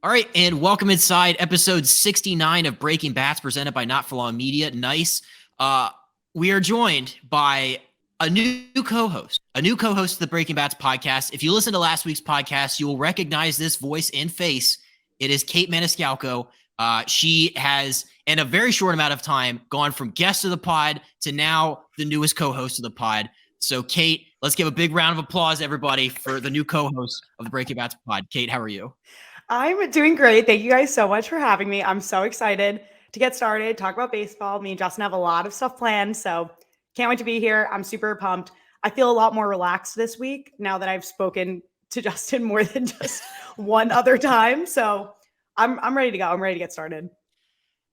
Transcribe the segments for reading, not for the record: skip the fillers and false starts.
All right, and welcome inside episode 69 of Breaking Bats, presented by Not For Long Media. Nice. We are joined by a new co-host of the Breaking Bats podcast. If you listen to last week's podcast, you will recognize this voice and face. It is Kait Maniscalco. She has, in a very short amount of time, gone from guest of the pod to now the newest co-host of the pod. So, Kait, let's give a big round of applause, everybody, for the new co-host of the Breaking Bats pod. Kait, how are you? I'm doing great. Thank you guys so much for having me. I'm so excited to get started, talk about baseball. Me and Justin have a lot of stuff planned, so can't wait to be here. I'm super pumped. I feel a lot more relaxed this week now that I've spoken to Justin more than just one other time. So I'm ready to go. I'm ready to get started.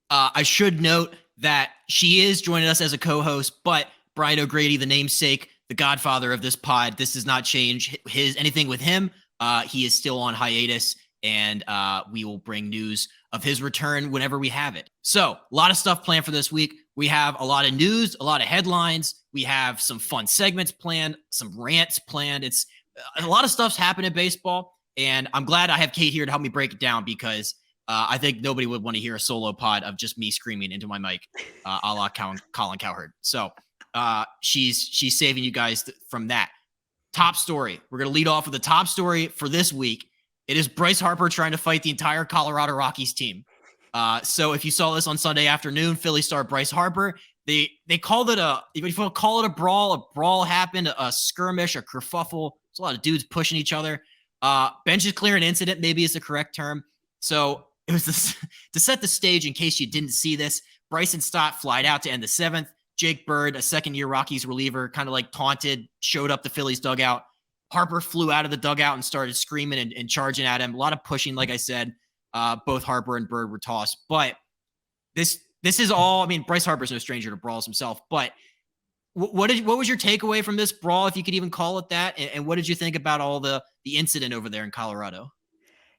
I should note that she is joining us as a co-host, but Brian O'Grady, the namesake, the godfather of this pod, this does not change anything with him. He is still on hiatus. And we will bring news of his return whenever we have it. So a lot of stuff planned for this week. We have a lot of news, a lot of headlines. We have some fun segments planned, some rants planned. It's a lot of stuff's happening in baseball. And I'm glad I have Kait here to help me break it down because I think nobody would want to hear a solo pod of just me screaming into my mic a la Colin Cowherd. So she's saving you guys from that. Top story. We're going to lead off with the top story for this week. It is Bryce Harper trying to fight the entire Colorado Rockies team. So if you saw this on Sunday afternoon, Philly star Bryce Harper, they called it if you want to call it a brawl happened, a skirmish, a kerfuffle. There's a lot of dudes pushing each other. Benches clearing incident maybe is the correct term. So it was this, to set the stage in case you didn't see this. Bryson Stott flied out to end the seventh. Jake Bird, a second-year Rockies reliever, kind of like taunted, showed up the Phillies dugout. Harper flew out of the dugout and started screaming and charging at him. A lot of pushing, like I said. Both Harper and Bird were tossed. But this is all, I mean, Bryce Harper's no stranger to brawls himself. But what was your takeaway from this brawl, if you could even call it that? And what did you think about all the incident over there in Colorado?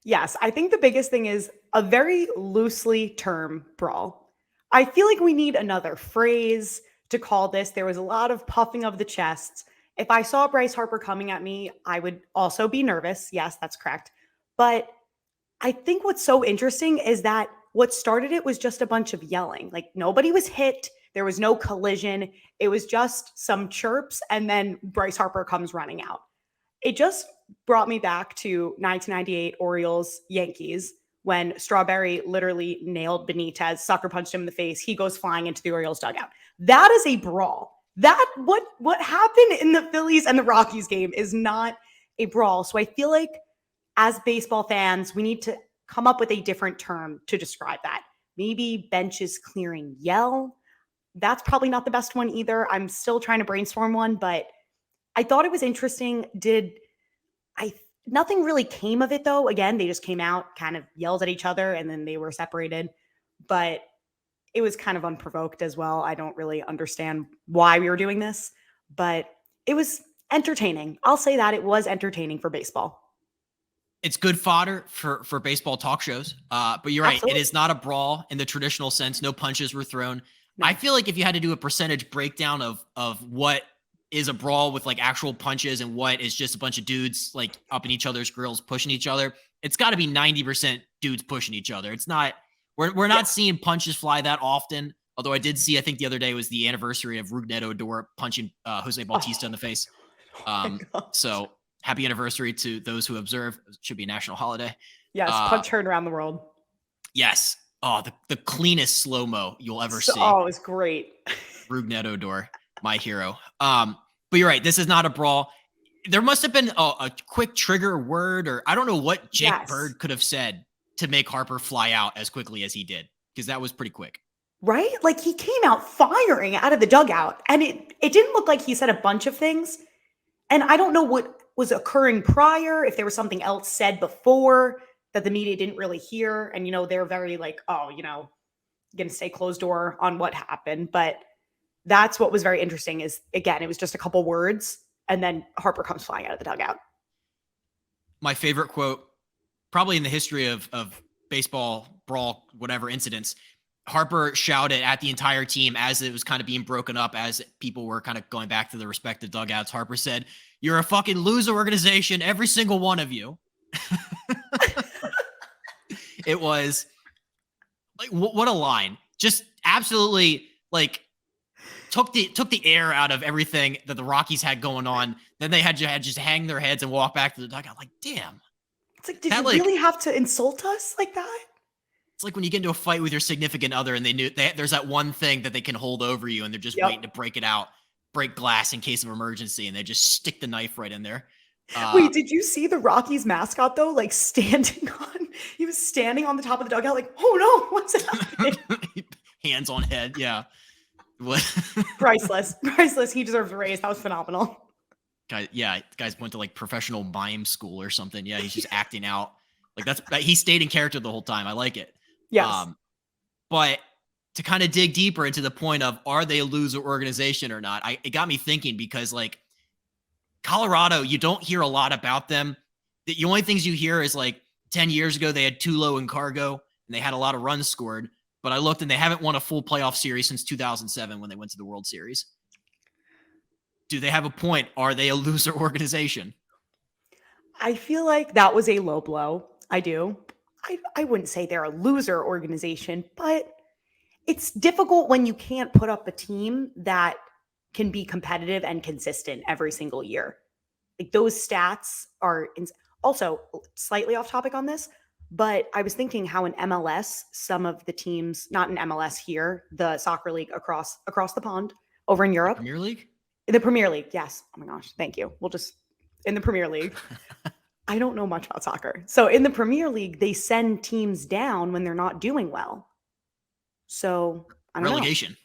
Yes, I think the biggest thing is a very loosely termed brawl. I feel like we need another phrase to call this. There was a lot of puffing of the chests. If I saw Bryce Harper coming at me, I would also be nervous. Yes, that's correct. But I think what's so interesting is that what started it was just a bunch of yelling. Like nobody was hit. There was no collision. It was just some chirps. And then Bryce Harper comes running out. It just brought me back to 1998 Orioles Yankees when Strawberry literally nailed Benitez, sucker punched him in the face. He goes flying into the Orioles dugout. That is a brawl. That what happened in the Phillies and the Rockies game is not a brawl. So I feel like as baseball fans, we need to come up with a different term to describe that. Maybe benches clearing yell. That's probably not the best one either. I'm still trying to brainstorm one, but I thought it was interesting. Nothing really came of it though. Again, they just came out, kind of yelled at each other, and then they were separated. But it was kind of unprovoked as well. I don't really understand why we were doing this, but it was entertaining. I'll say that it was entertaining for baseball. It's good fodder for baseball talk shows. But you're right. Absolutely. It is not a brawl in the traditional sense. No punches were thrown. No. I feel like if you had to do a percentage breakdown of what is a brawl with like actual punches and what is just a bunch of dudes like up in each other's grills, pushing each other, it's got to be 90% dudes pushing each other. It's not, we're not seeing punches fly that often. Although I did see, I think the other day was the anniversary of Rougned Odor punching Jose Bautista in the face. So happy anniversary to those who observe. It should be a national holiday. Yes, punch heard around the world. Yes. Oh, the cleanest slow-mo you'll ever see. Oh, it's great. Rougned Odor, my hero. But you're right. This is not a brawl. There must have been a quick trigger word, or I don't know what Jake Bird could have said to make Harper fly out as quickly as he did, because that was pretty quick. Right? Like he came out firing out of the dugout, and it didn't look like he said a bunch of things. And I don't know what was occurring prior, if there was something else said before that the media didn't really hear. And, they're very like, going to stay closed door on what happened. But that's what was very interesting is, again, it was just a couple words, and then Harper comes flying out of the dugout. My favorite quote, probably in the history of baseball, brawl, whatever incidents, Harper shouted at the entire team as it was kind of being broken up, as people were kind of going back to the respective dugouts. Harper said, "You're a fucking loser organization, every single one of you." It was like, what a line. Just absolutely like took the air out of everything that the Rockies had going on. Then they had to just hang their heads and walk back to the dugout. Like, damn. It's like, did That you like really have to insult us like that? it's like when you get into a fight with your significant other and there's that one thing that they can hold over you and they're just Yep. waiting to break it out, break glass in case of emergency, and they just stick the knife right in there. Wait, did you see the Rockies mascot though? Like he was standing on the top of the dugout, like, oh no, what's happening? Hands on head, yeah. What? Priceless. He deserves a raise. That was phenomenal. Guys went to like professional mime school or something. Yeah, he's just acting out. Like he stayed in character the whole time. I like it. Yes. But to kind of dig deeper into the point of, are they a loser organization or not? It got me thinking, because like Colorado, you don't hear a lot about them. The only things you hear is like 10 years ago, they had Tulo and Cargo and they had a lot of runs scored. But I looked and they haven't won a full playoff series since 2007 when they went to the World Series. Do they have a point? Are they a loser organization? I feel like that was a low blow. I do. I wouldn't say they're a loser organization, but it's difficult when you can't put up a team that can be competitive and consistent every single year. Like those stats are also slightly off topic on this, but I was thinking how in MLS, some of the teams, not in MLS here, the soccer league across the pond over in Europe. Premier League? The Premier League, yes. Oh my gosh, thank you. We'll just, in the Premier League. I don't know much about soccer. So in the Premier League, they send teams down when they're not doing well. So I don't know. Relegation.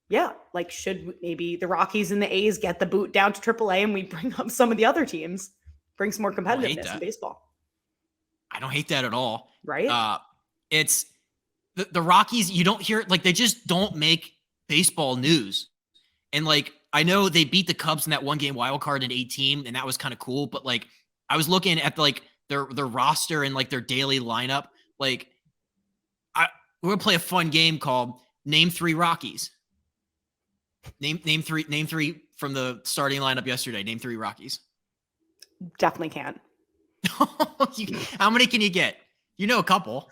Yeah, like should maybe the Rockies and the A's get the boot down to AAA and we bring up some of the other teams, bring some more competitiveness in baseball? I don't hate that at all. Right? It's the Rockies, you don't hear, like, they just don't make baseball news. And like, I know they beat the Cubs in that one game wild card in 18, and that was kind of cool. But like, I was looking at like their roster and like their daily lineup. Like, we're gonna play a fun game called Name 3 Rockies. Name three from the starting lineup yesterday. Name 3 Rockies. Definitely can't. How many can you get? You know a couple.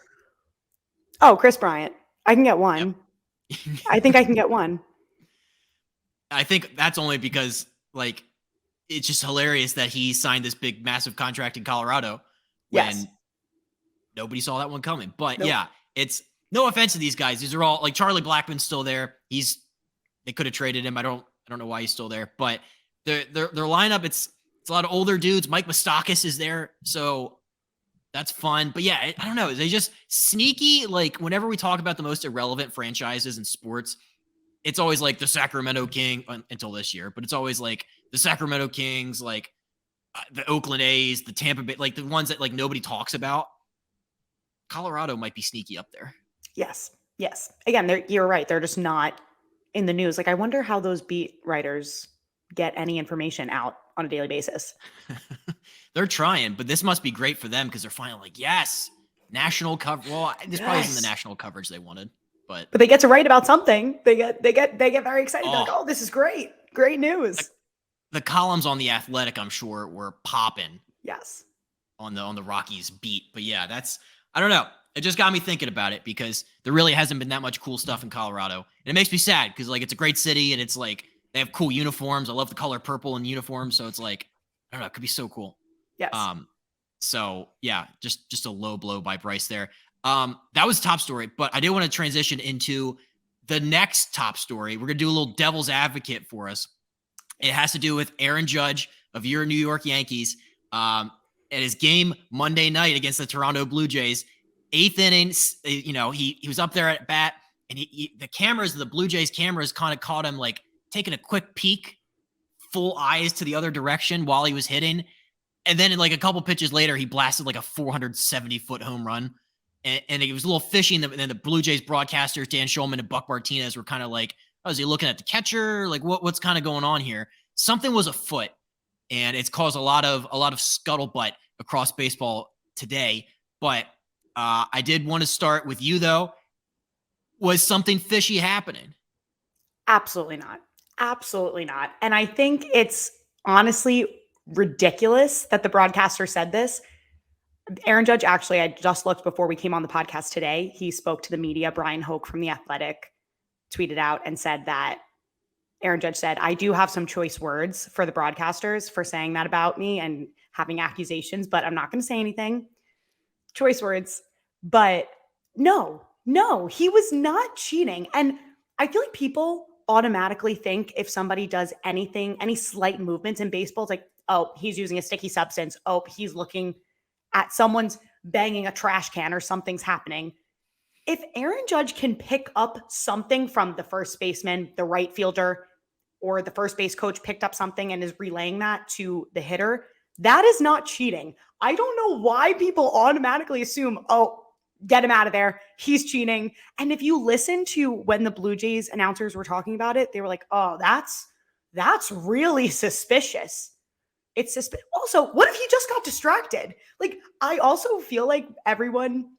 Oh, Chris Bryant. I can get one. Yep. I think I can get one. I think that's only because like it's just hilarious that he signed this big massive contract in Colorado when nobody saw that one coming. But yeah, it's no offense to these guys. These are all like Charlie Blackmon's still there. They could have traded him. I don't know why he's still there, but their lineup, it's a lot of older dudes. Mike Moustakas is there, so that's fun. But yeah, I don't know. They just sneaky. Like whenever we talk about the most irrelevant franchises in sports, it's always like the Sacramento King until this year, but it's always like the Sacramento Kings, like the Oakland A's, the Tampa Bay, like the ones that like nobody talks about. Colorado might be sneaky up there. Yes. Again, you're right. They're just not in the news. Like, I wonder how those beat writers get any information out on a daily basis. They're trying, but this must be great for them because they're finally like, yes, national coverage. Well, this probably isn't the national coverage they wanted, but they get to write about something. They get very excited. They're like, oh, this is great. Great news. The columns on The Athletic, I'm sure, were popping. Yes. On the Rockies beat. But yeah, I don't know. It just got me thinking about it because there really hasn't been that much cool stuff in Colorado. And it makes me sad because like it's a great city and it's like they have cool uniforms. I love the color purple in uniforms. So it's like, I don't know, it could be so cool. Yes. So yeah, just a low blow by Bryce there. That was top story, but I did want to transition into the next top story. We're going to do a little devil's advocate for us. It has to do with Aaron Judge of your New York Yankees. At his game Monday night against the Toronto Blue Jays, 8th inning, he was up there at bat, and the Blue Jays cameras kind of caught him like taking a quick peek, full eyes to the other direction while he was hitting. And then like a couple pitches later, he blasted like a 470-foot home run. And it was a little fishy. And then the Blue Jays broadcasters, Dan Shulman and Buck Martinez, were kind of like, oh, is he looking at the catcher? Like what's kind of going on here? Something was afoot. And it's caused a lot of scuttlebutt across baseball today. But I did want to start with you, though. Was something fishy happening? Absolutely not. Absolutely not. And I think it's honestly ridiculous that the broadcaster said this. Aaron Judge, actually, I just looked before we came on the podcast today. He spoke to the media. Brian Hoke from The Athletic tweeted out and said that Aaron Judge said, I do have some choice words for the broadcasters for saying that about me and having accusations, but I'm not going to say anything. Choice words. But no, he was not cheating. And I feel like people automatically think if somebody does anything, any slight movements in baseball, it's like, oh, he's using a sticky substance. Oh, he's looking at someone's banging a trash can or something's happening. If Aaron Judge can pick up something from the first baseman, the right fielder, or the first base coach picked up something and is relaying that to the hitter, that is not cheating. I don't know why people automatically assume, oh, get him out of there, he's cheating. And if you listen to when the Blue Jays announcers were talking about it, they were like, oh, that's really suspicious. It's suspicious. Also, what if he just got distracted? Like, I also feel like everyone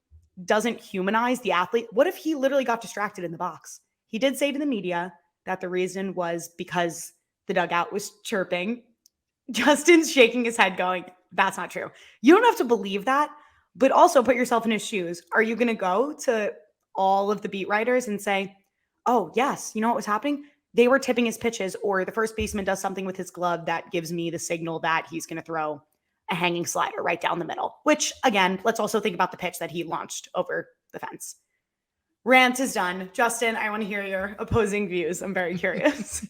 doesn't humanize the athlete. What if he literally got distracted in the box? He did say to the media that the reason was because the dugout was chirping. Justin's shaking his head going, that's not true. You don't have to believe that, but also put yourself in his shoes. Are you going to go to all of the beat writers and say, oh, yes, you know what was happening? They were tipping his pitches, or the first baseman does something with his glove that gives me the signal that he's going to throw a hanging slider right down the middle, which, again, let's also think about the pitch that he launched over the fence. Rant is done. Justin, I want to hear your opposing views. I'm very curious.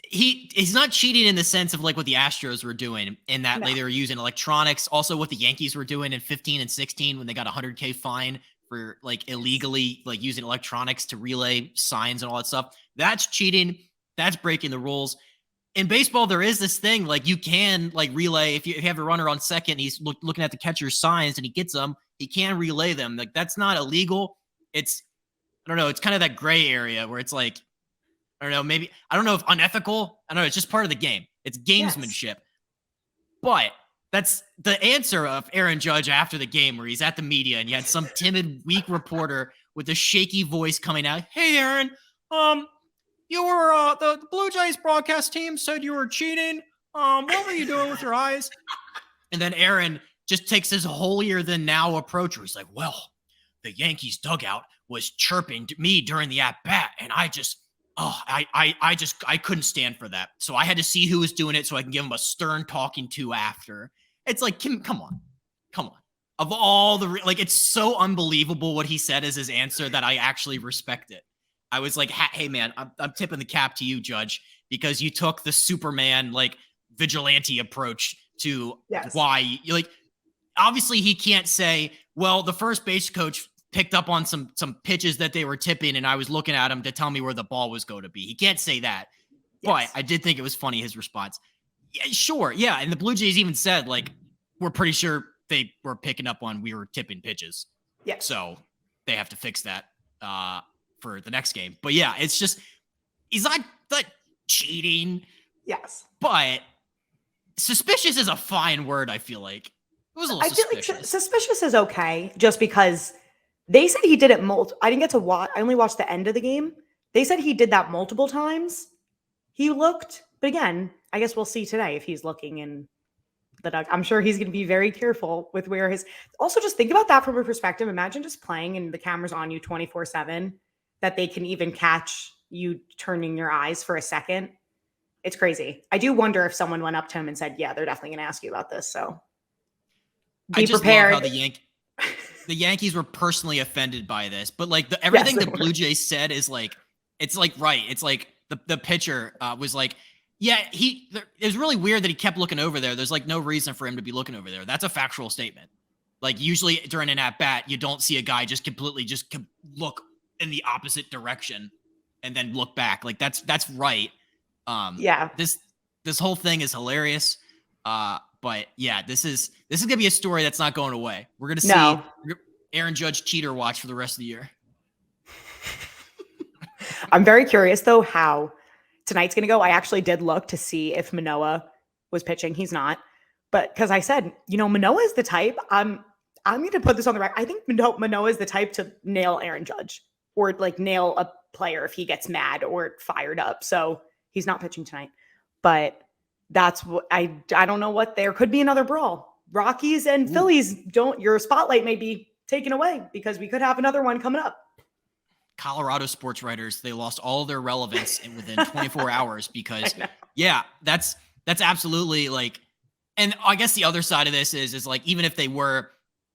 He's not cheating in the sense of like what the Astros were doing in that like they were using electronics. Also what the Yankees were doing in 15 and 16 when they got a $100K fine for like illegally like using electronics to relay signs and all that stuff. That's cheating. That's breaking the rules. In baseball, there is this thing like you can like relay if you have a runner on second, and he's looking at the catcher's signs and he gets them, he can relay them. Like that's not illegal. It's I don't know. It's kind of that gray area where it's like I don't know. Maybe I don't know if unethical. I don't know. It's just part of the game. It's gamesmanship. Yes. But that's the answer of Aaron Judge after the game, where he's at the media and you had some timid, weak reporter with a shaky voice coming out. Hey, Aaron. You were the Blue Jays broadcast team said you were cheating. What were you doing with your eyes? And then Aaron just takes this holier than now approach where he's like, well, the Yankees dugout was chirping me during the at bat, and I couldn't stand for that. So I had to see who was doing it so I can give him a stern talking to after. It's like, come on. Of all the like, it's so unbelievable what he said as his answer that I actually respect it. I was like, hey man, I'm tipping the cap to you, Judge, because you took the Superman like vigilante approach to why you like. Obviously, he can't say, well, the first base coach picked up on some pitches that they were tipping, and I was looking at him to tell me where the ball was going to be. He can't say that. Yes. But I did think it was funny, his response. Yeah, sure, yeah. And the Blue Jays even said, like, we're pretty sure they were picking up on we were tipping pitches. Yeah. So they have to fix that for the next game. But yeah, it's just he's not like cheating. Yes. But suspicious is a fine word, I feel like. It was a little suspicious. Feel like suspicious is okay, just because they said he did it I didn't get to watch. I only watched the end of the game. They said he did that multiple times. He looked, but again, I guess we'll see today if he's looking in the dugout. I'm sure he's going to be very careful with where his. Also, just think about that from a perspective. Imagine just playing and the camera's on you 24/7. That they can even catch you turning your eyes for a second. It's crazy. I do wonder if someone went up to him and said, yeah, they're definitely going to ask you about this. So be prepared. Love how the Yankees were personally offended by this, but like everything the Blue Jays said is like, it's like, right. It's like the pitcher was like, yeah, it was really weird that he kept looking over there. There's like no reason for him to be looking over there. That's a factual statement. Like usually during an at bat, you don't see a guy just completely look in the opposite direction and then look back. Like that's right. This whole thing is hilarious. But yeah, this is gonna be a story that's not going away. We're gonna see Aaron Judge cheater watch for the rest of the year. I'm very curious though how tonight's gonna go. I actually did look to see if Manoah was pitching. He's not, but because I said, Manoah is the type. I'm going to put this on the record. I think Manoah is the type to nail Aaron Judge or like nail a player if he gets mad or fired up. So he's not pitching tonight, but that's what I don't know what there could be another brawl. Rockies and Phillies your spotlight may be taken away because we could have another one coming up. Colorado sports writers, they lost all their relevance within 24 hours because that's absolutely like, and I guess the other side of this is like, even if they were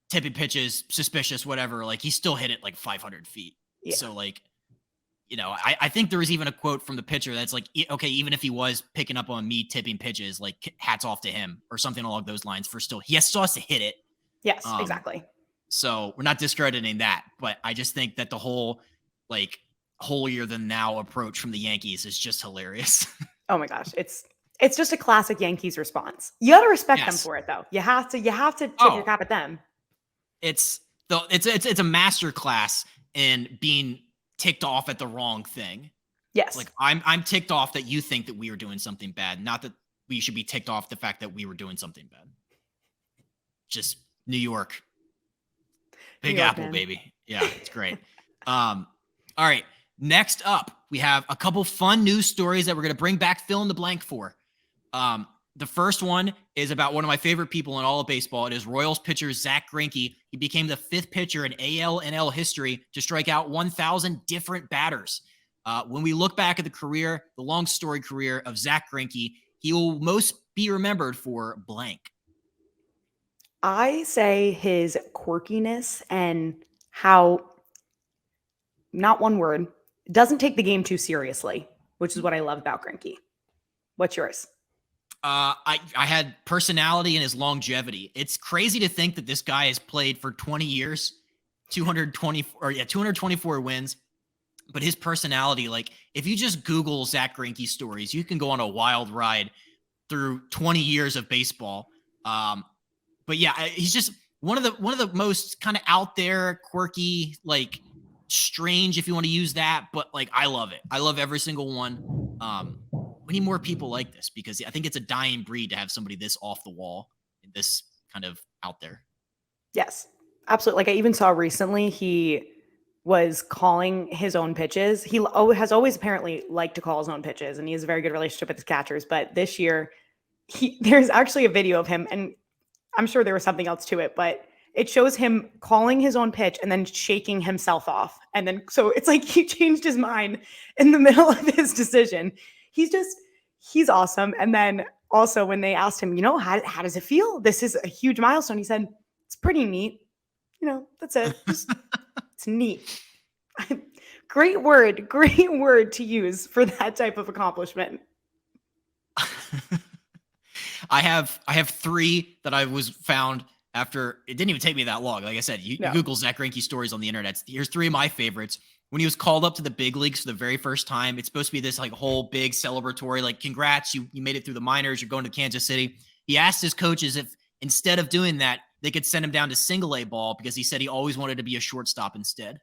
tipping pitches, suspicious, whatever, like he still hit it like 500 feet. Yeah. So like, I think there was even a quote from the pitcher that's like, okay, even if he was picking up on me tipping pitches, like hats off to him or something along those lines he still has to hit it. Yes, exactly. So we're not discrediting that, but I just think that the whole like holier than thou approach from the Yankees is just hilarious. Oh my gosh. It's just a classic Yankees response. You got to respect them for it though. You have to tip your cap at them. It's a master class in being ticked off at the wrong thing. Yes. Like I'm ticked off that you think that we were doing something bad, not that we should be ticked off the fact that we were doing something bad. Just New York. Big Apple, man. Baby. Yeah, it's great. All right. Next up, we have a couple fun news stories that we're going to bring back fill in the blank for. The first one is about one of my favorite people in all of baseball. It is Royals pitcher Zack Greinke. He became the 5th pitcher in AL and NL history to strike out 1,000 different batters. When we look back at the long story career of Zack Greinke, he will most be remembered for blank. I say his quirkiness and how, not one word, doesn't take the game too seriously, which is what I love about Greinke. What's yours? I had personality and his longevity. It's crazy to think that this guy has played for 20 years, 224 wins. But his personality, like if you just Google Zack Greinke stories, you can go on a wild ride through 20 years of baseball. But yeah, he's just one of the most kind of out there, quirky, like strange, if you want to use that. But like, I love it. I love every single one. We need more people like this because I think it's a dying breed to have somebody this off the wall and this kind of out there. Yes, absolutely. Like I even saw recently, he was calling his own pitches. He has always apparently liked to call his own pitches, and he has a very good relationship with his catchers. But this year, there's actually a video of him, and I'm sure there was something else to it, but it shows him calling his own pitch and then shaking himself off. And then, so it's like he changed his mind in the middle of his decision. He's awesome. And then also when they asked him, how does it feel? This is a huge milestone. He said, it's pretty neat. That's it. It's neat. Great word to use for that type of accomplishment. I have 3 that I was found after. It didn't even take me that long. Like I said, you Google Zack Greinke stories on the internet. Here's 3 of my favorites. When he was called up to the big leagues for the very first time, it's supposed to be this like whole big celebratory, like, congrats, you made it through the minors, you're going to Kansas City. He asked his coaches if instead of doing that, they could send him down to single A ball because he said he always wanted to be a shortstop instead.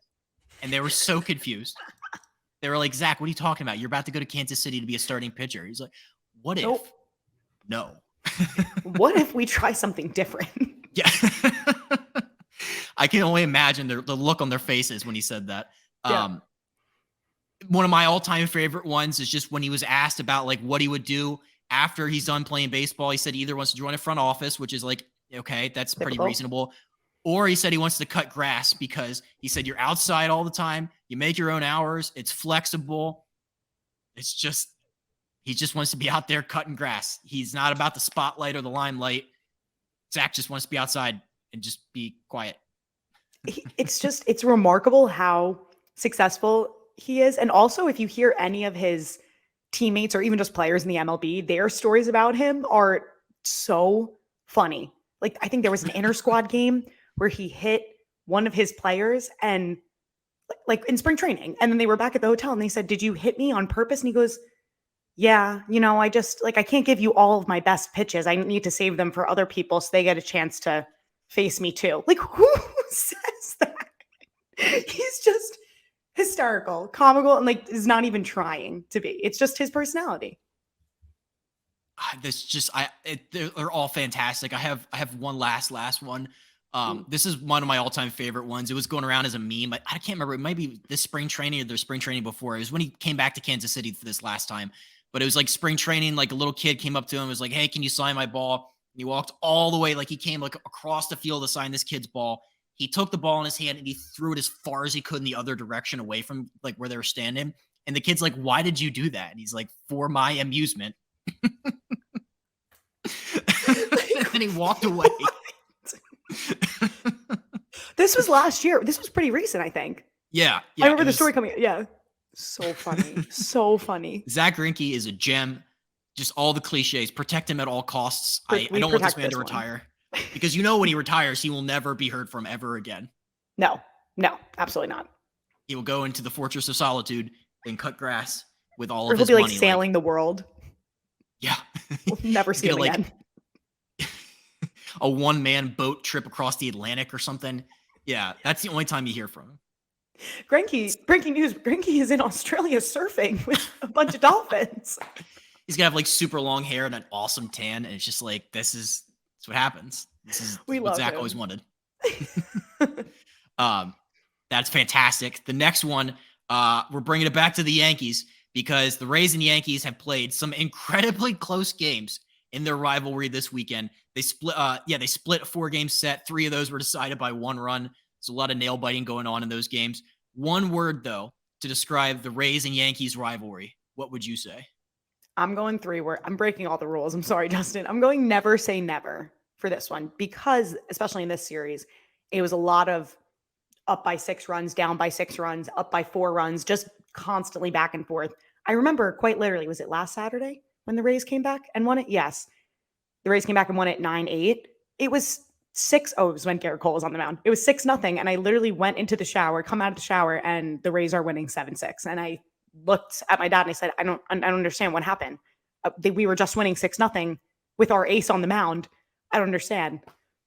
And they were so confused. They were like, Zach, what are you talking about? You're about to go to Kansas City to be a starting pitcher. He's like, what if? Nope. No. What if we try something different? Yeah. I can only imagine the look on their faces when he said that. Yeah. One of my all-time favorite ones is just when he was asked about like what he would do after he's done playing baseball. He said he either wants to join a front office, which is like, okay, that's pretty reasonable. Or he said he wants to cut grass because he said you're outside all the time. You make your own hours. It's flexible. It's just, he just wants to be out there cutting grass. He's not about the spotlight or the limelight. Zach just wants to be outside and just be quiet. It's remarkable how successful he is. And also, if you hear any of his teammates or even just players in the MLB, their stories about him are so funny. Like, I think there was an inter-squad game where he hit one of his players and like in spring training. And then they were back at the hotel and they said, did you hit me on purpose? And he goes, yeah, I just I can't give you all of my best pitches. I need to save them for other people so they get a chance to face me too. Like, who says that? He's just hysterical, comical, and like is not even trying to be. It's just his personality. They're all fantastic. I have one last one. This is one of my all-time favorite ones. It was going around as a meme. I can't remember. It might be this spring training or their spring training before. It was when he came back to Kansas City for this last time. But it was like spring training. Like a little kid came up to him and was like, hey, can you sign my ball? he walked all the way, like he came like across the field to sign this kid's ball. He took the ball in his hand and he threw it as far as he could in the other direction away from like where they were standing. And the kid's like, "Why did you do that?" And he's like, "For my amusement." And then he walked away. This was last year. This was pretty recent, I think. Yeah. I remember the story coming. Yeah. So funny. So funny. Zack Greinke is a gem. Just all the cliches. Protect him at all costs. I don't want this man to retire. Because when he retires, he will never be heard from ever again. No, absolutely not. He will go into the Fortress of Solitude and cut grass with all of his money. He'll be like sailing the world. Yeah. We'll never see him again. A one-man boat trip across the Atlantic or something. Yeah, that's the only time you hear from him. Breaking news, Greinke is in Australia surfing with a bunch of dolphins. He's gonna have like super long hair and an awesome tan, and it's just like that's what happens. This is what Zach always wanted. That's fantastic. The next one, we're bringing it back to the Yankees because the Rays and Yankees have played some incredibly close games in their rivalry this weekend. They split a 4-game set. 3 of those were decided by 1 run. There's a lot of nail biting going on in those games. One word though to describe the Rays and Yankees rivalry. What would you say? I'm going 3 word. I'm breaking all the rules. I'm sorry, Dustin. I'm going never say never for this one because, especially in this series, it was a lot of up by 6 runs, down by 6 runs, up by 4 runs, just constantly back and forth. I remember quite literally, was it last Saturday when the Rays came back and won it? Yes. The Rays came back and won it 9-8. It was 6-0. It was when Garrett Cole was on the mound. It was 6-0. And I literally went into the shower, come out of the shower, and the Rays are winning 7-6. And I looked at my dad and I said, I don't understand what happened. We were just winning 6-0 with our ace on the mound. I don't understand.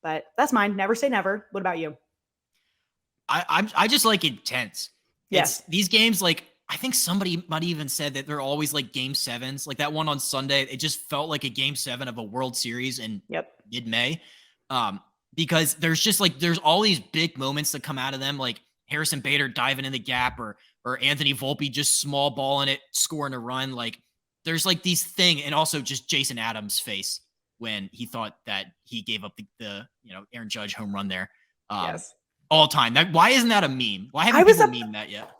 But that's mine. Never say never. What about you? I just like intense. Yes. These games, like, I think somebody might even said that they're always like game 7s. Like that one on Sunday, it just felt like a game 7 of a World Series in mid-May. Because there's all these big moments that come out of them, like Harrison Bader diving in the gap or Anthony Volpe just small balling it, scoring a run. Like there's like these thing, and also just Jason Adams' face when he thought that he gave up the Aaron Judge home run there. Yes. All time. Why isn't that a meme? Why haven't people memed that yet?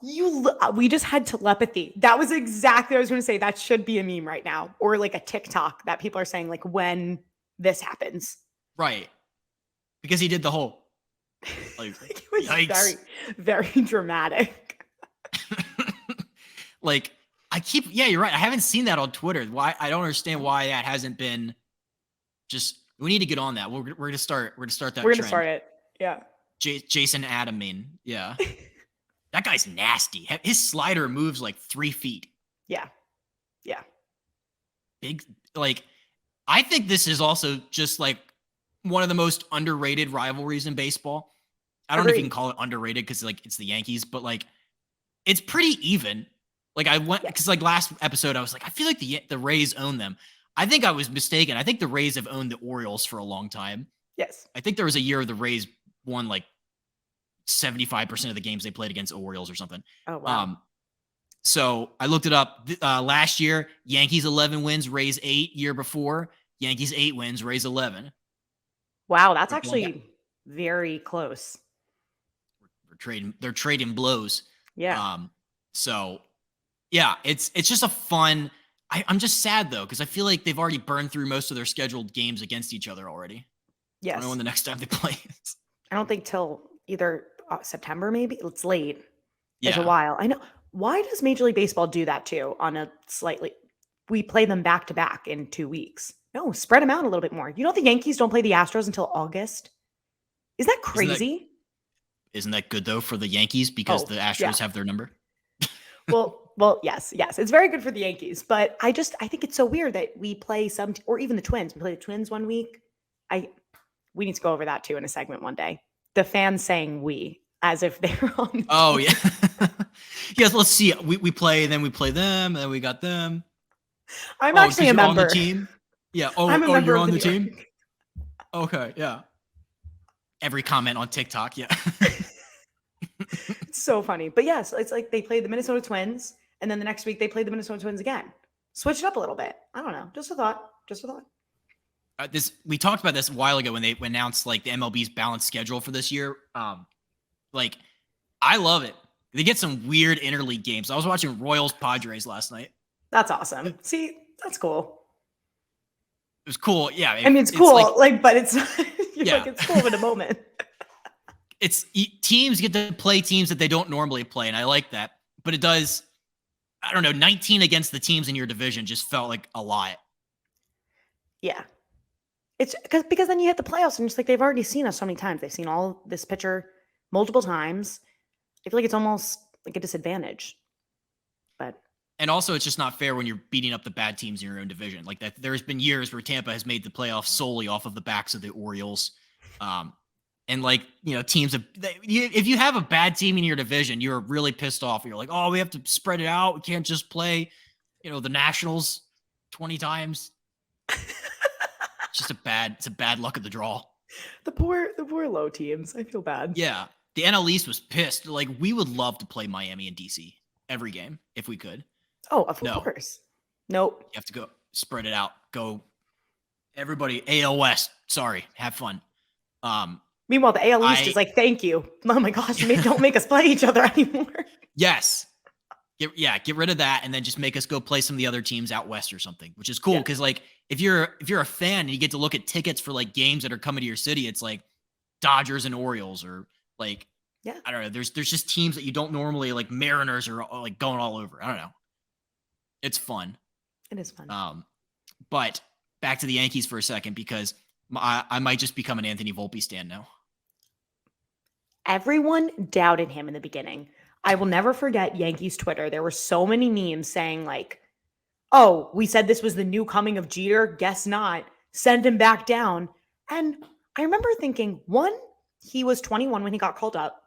We just had telepathy. That was exactly what I was going to say. That should be a meme right now, or like a TikTok that people are saying like when this happens. Right. Because he did the whole. Like, it was yikes. very, very dramatic. Like you're right. I haven't seen that on Twitter. Why? I don't understand why that hasn't been. We need to get on that. We're going to start. We're going to start that. We're going to start it. Yeah. Jason Adamine. Yeah. That guy's nasty. His slider moves like 3 feet. Yeah. Yeah. Big, like, I think this is also just like one of the most underrated rivalries in baseball. I don't know if you can call it underrated because like it's the Yankees, but like it's pretty even. Like because like last episode I was like, I feel like the Rays own them. I think I was mistaken. I think the Rays have owned the Orioles for a long time. Yes. I think there was a year the Rays won like 75% of the games they played against Orioles or something. Oh, wow. So I looked it up. Last year, Yankees 11 wins, Rays 8. Year before, Yankees 8 wins, Rays 11. Wow, that's actually very close. They're trading blows. Yeah. So yeah, it's just a fun. I'm just sad though because I feel like they've already burned through most of their scheduled games against each other already. Yes. I don't know when the next time they play is. I don't think till either September, maybe. It's late. Yeah. It's a while. I know. Why does Major League Baseball do that too? We play them back to back in 2 weeks. No, spread them out a little bit more. The Yankees don't play the Astros until August. Is that crazy? Isn't that good though for the Yankees because the Astros have their number? Well, yes. It's very good for the Yankees, but I think it's so weird that we play or even the Twins. We play the Twins 1 week. We need to go over that too in a segment one day. The fans saying we as if they're on the team. Yeah. Yes, let's see. We play, then we play them, and then we got them. I'm actually a member. On the team? Yeah. You're on the team? Okay, yeah. Every comment on TikTok, yeah. It's so funny. But yes, it's like they played the Minnesota Twins, and then the next week they played the Minnesota Twins again. Switch it up a little bit. I don't know. Just a thought. we talked about this a while ago when they announced like the MLB's balanced schedule for this year. Like I love it. They get some weird interleague games. I was watching Royals Padres last night. That's awesome. See, that's cool. It was cool. Yeah. I mean, it's cool. But it's it's cool in a moment. It's teams get to play teams that they don't normally play. And I like that, but it does. I don't know. 19 against the teams in your division just felt like a lot. Yeah. It's because then you hit the playoffs and it's like they've already seen us so many times. They've seen all this pitcher multiple times. I feel like it's almost like a disadvantage. And also, it's just not fair when you're beating up the bad teams in your own division. Like that, there's been years where Tampa has made the playoffs solely off of the backs of the Orioles. And like, teams if you have a bad team in your division, you're really pissed off. You're like, oh, we have to spread it out. We can't just play, the Nationals 20 times. It's a bad luck of the draw. The poor low teams. I feel bad. Yeah. The NL East was pissed. Like, we would love to play Miami and DC every game if we could. Oh, of course. Nope. You have to go spread it out. Go everybody. AL West. Sorry. Have fun. Meanwhile, the AL East is like, thank you. Oh my gosh, don't make us play each other anymore. Yes. Get rid of that and then just make us go play some of the other teams out west or something, which is cool because like if you're a fan and you get to look at tickets for like games that are coming to your city, it's like Dodgers and Orioles or like I don't know. There's just teams that you don't normally like. Mariners are like going all over. I don't know. It's fun. It is fun. But back to the Yankees for a second because I might just become an Anthony Volpe stan now. Everyone doubted him in the beginning. I will never forget Yankees Twitter. There were so many memes saying like, oh, we said this was the new coming of Jeter. Guess not. Send him back down. And I remember thinking, one, he was 21 when he got called up.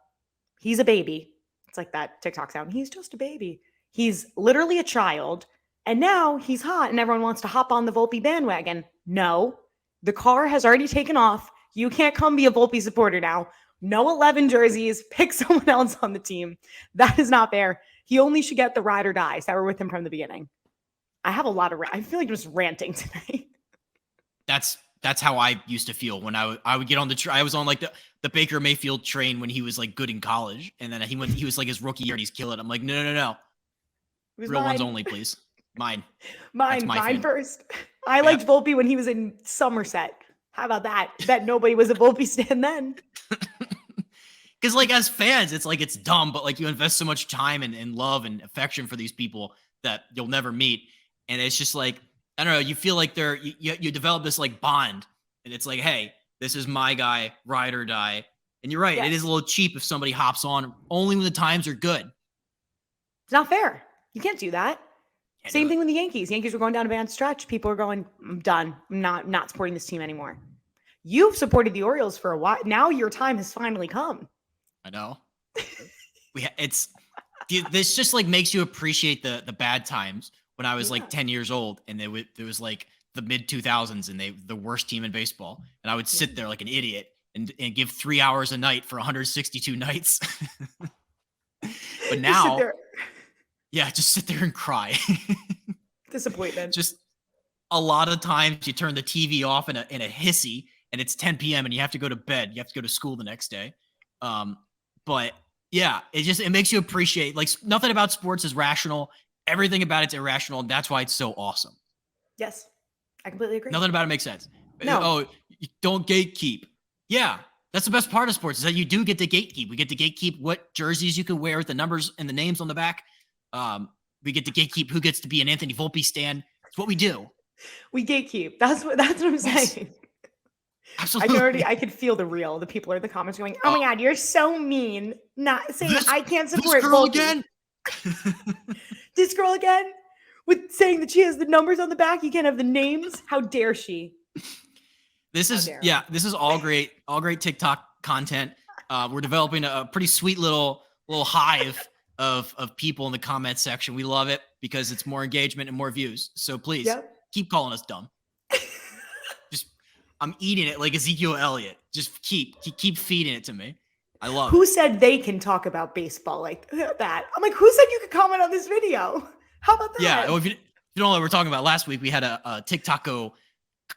He's a baby. It's like that TikTok sound. He's just a baby. He's literally a child. And now he's hot and everyone wants to hop on the Volpe bandwagon. No, the car has already taken off. You can't come be a Volpe supporter now. No 11 jerseys. Pick someone else on the team. That is not fair. He only should get the ride or dies that were with him from the beginning. I have a lot of I feel like I'm just ranting tonight. That's how I used to feel when I would get on I was on like the Baker Mayfield train when he was like good in college. And then he was like his rookie year and he's killing it. I'm like, no. Real ones only, please. Mine first. I liked Volpe when he was in Somerset. How about that? Bet nobody was a Volpe stan then. Because like as fans, it's like it's dumb, but like you invest so much time and love and affection for these people that you'll never meet. And it's just like, I don't know, you feel like you develop this like bond. And it's like, hey, this is my guy, ride or die. And you're right, it is a little cheap if somebody hops on only when the times are good. It's not fair. You can't do that. Same thing with the Yankees. Yankees were going down a bad stretch. People are going, I'm done. I'm not supporting this team anymore. You've supported the Orioles for a while. Now your time has finally come. I know. This just like makes you appreciate the bad times when I was like 10 years old and there was like the mid 2000s and the worst team in baseball. And I would sit there like an idiot and give 3 hours a night for 162 nights. But now, just sit there and cry. Disappointment. Just a lot of times you turn the TV off in a hissy and it's 10 p.m. and you have to go to bed. You have to go to school the next day. But yeah, it makes you appreciate like nothing about sports is rational. Everything about it's irrational. And that's why it's so awesome. Yes, I completely agree. Nothing about it makes sense. No. Oh, you don't gatekeep. Yeah. That's the best part of sports is that you do get to gatekeep. We get to gatekeep what jerseys you can wear with the numbers and the names on the back. We get to gatekeep who gets to be an Anthony Volpe stan. It's what we do. We gatekeep. That's what I'm saying. Absolutely. I could feel the people are in the comments going, oh my God, you're so mean. Not saying I can't support this girl Volpe. again. This girl again with saying that she has the numbers on the back. You can't have the names. How dare she? This is all great TikTok content. We're developing a pretty sweet little hive of people in the comment section. We love it because it's more engagement and more views. So please keep calling us dumb. Just I'm eating it like Ezekiel Elliott. Just keep feeding it to me. I love Who it. said they can talk about baseball like that? I'm like, who said you could comment on this video? How about that? Yeah. Well, if you don't know what we're talking about, last week we had a TikTok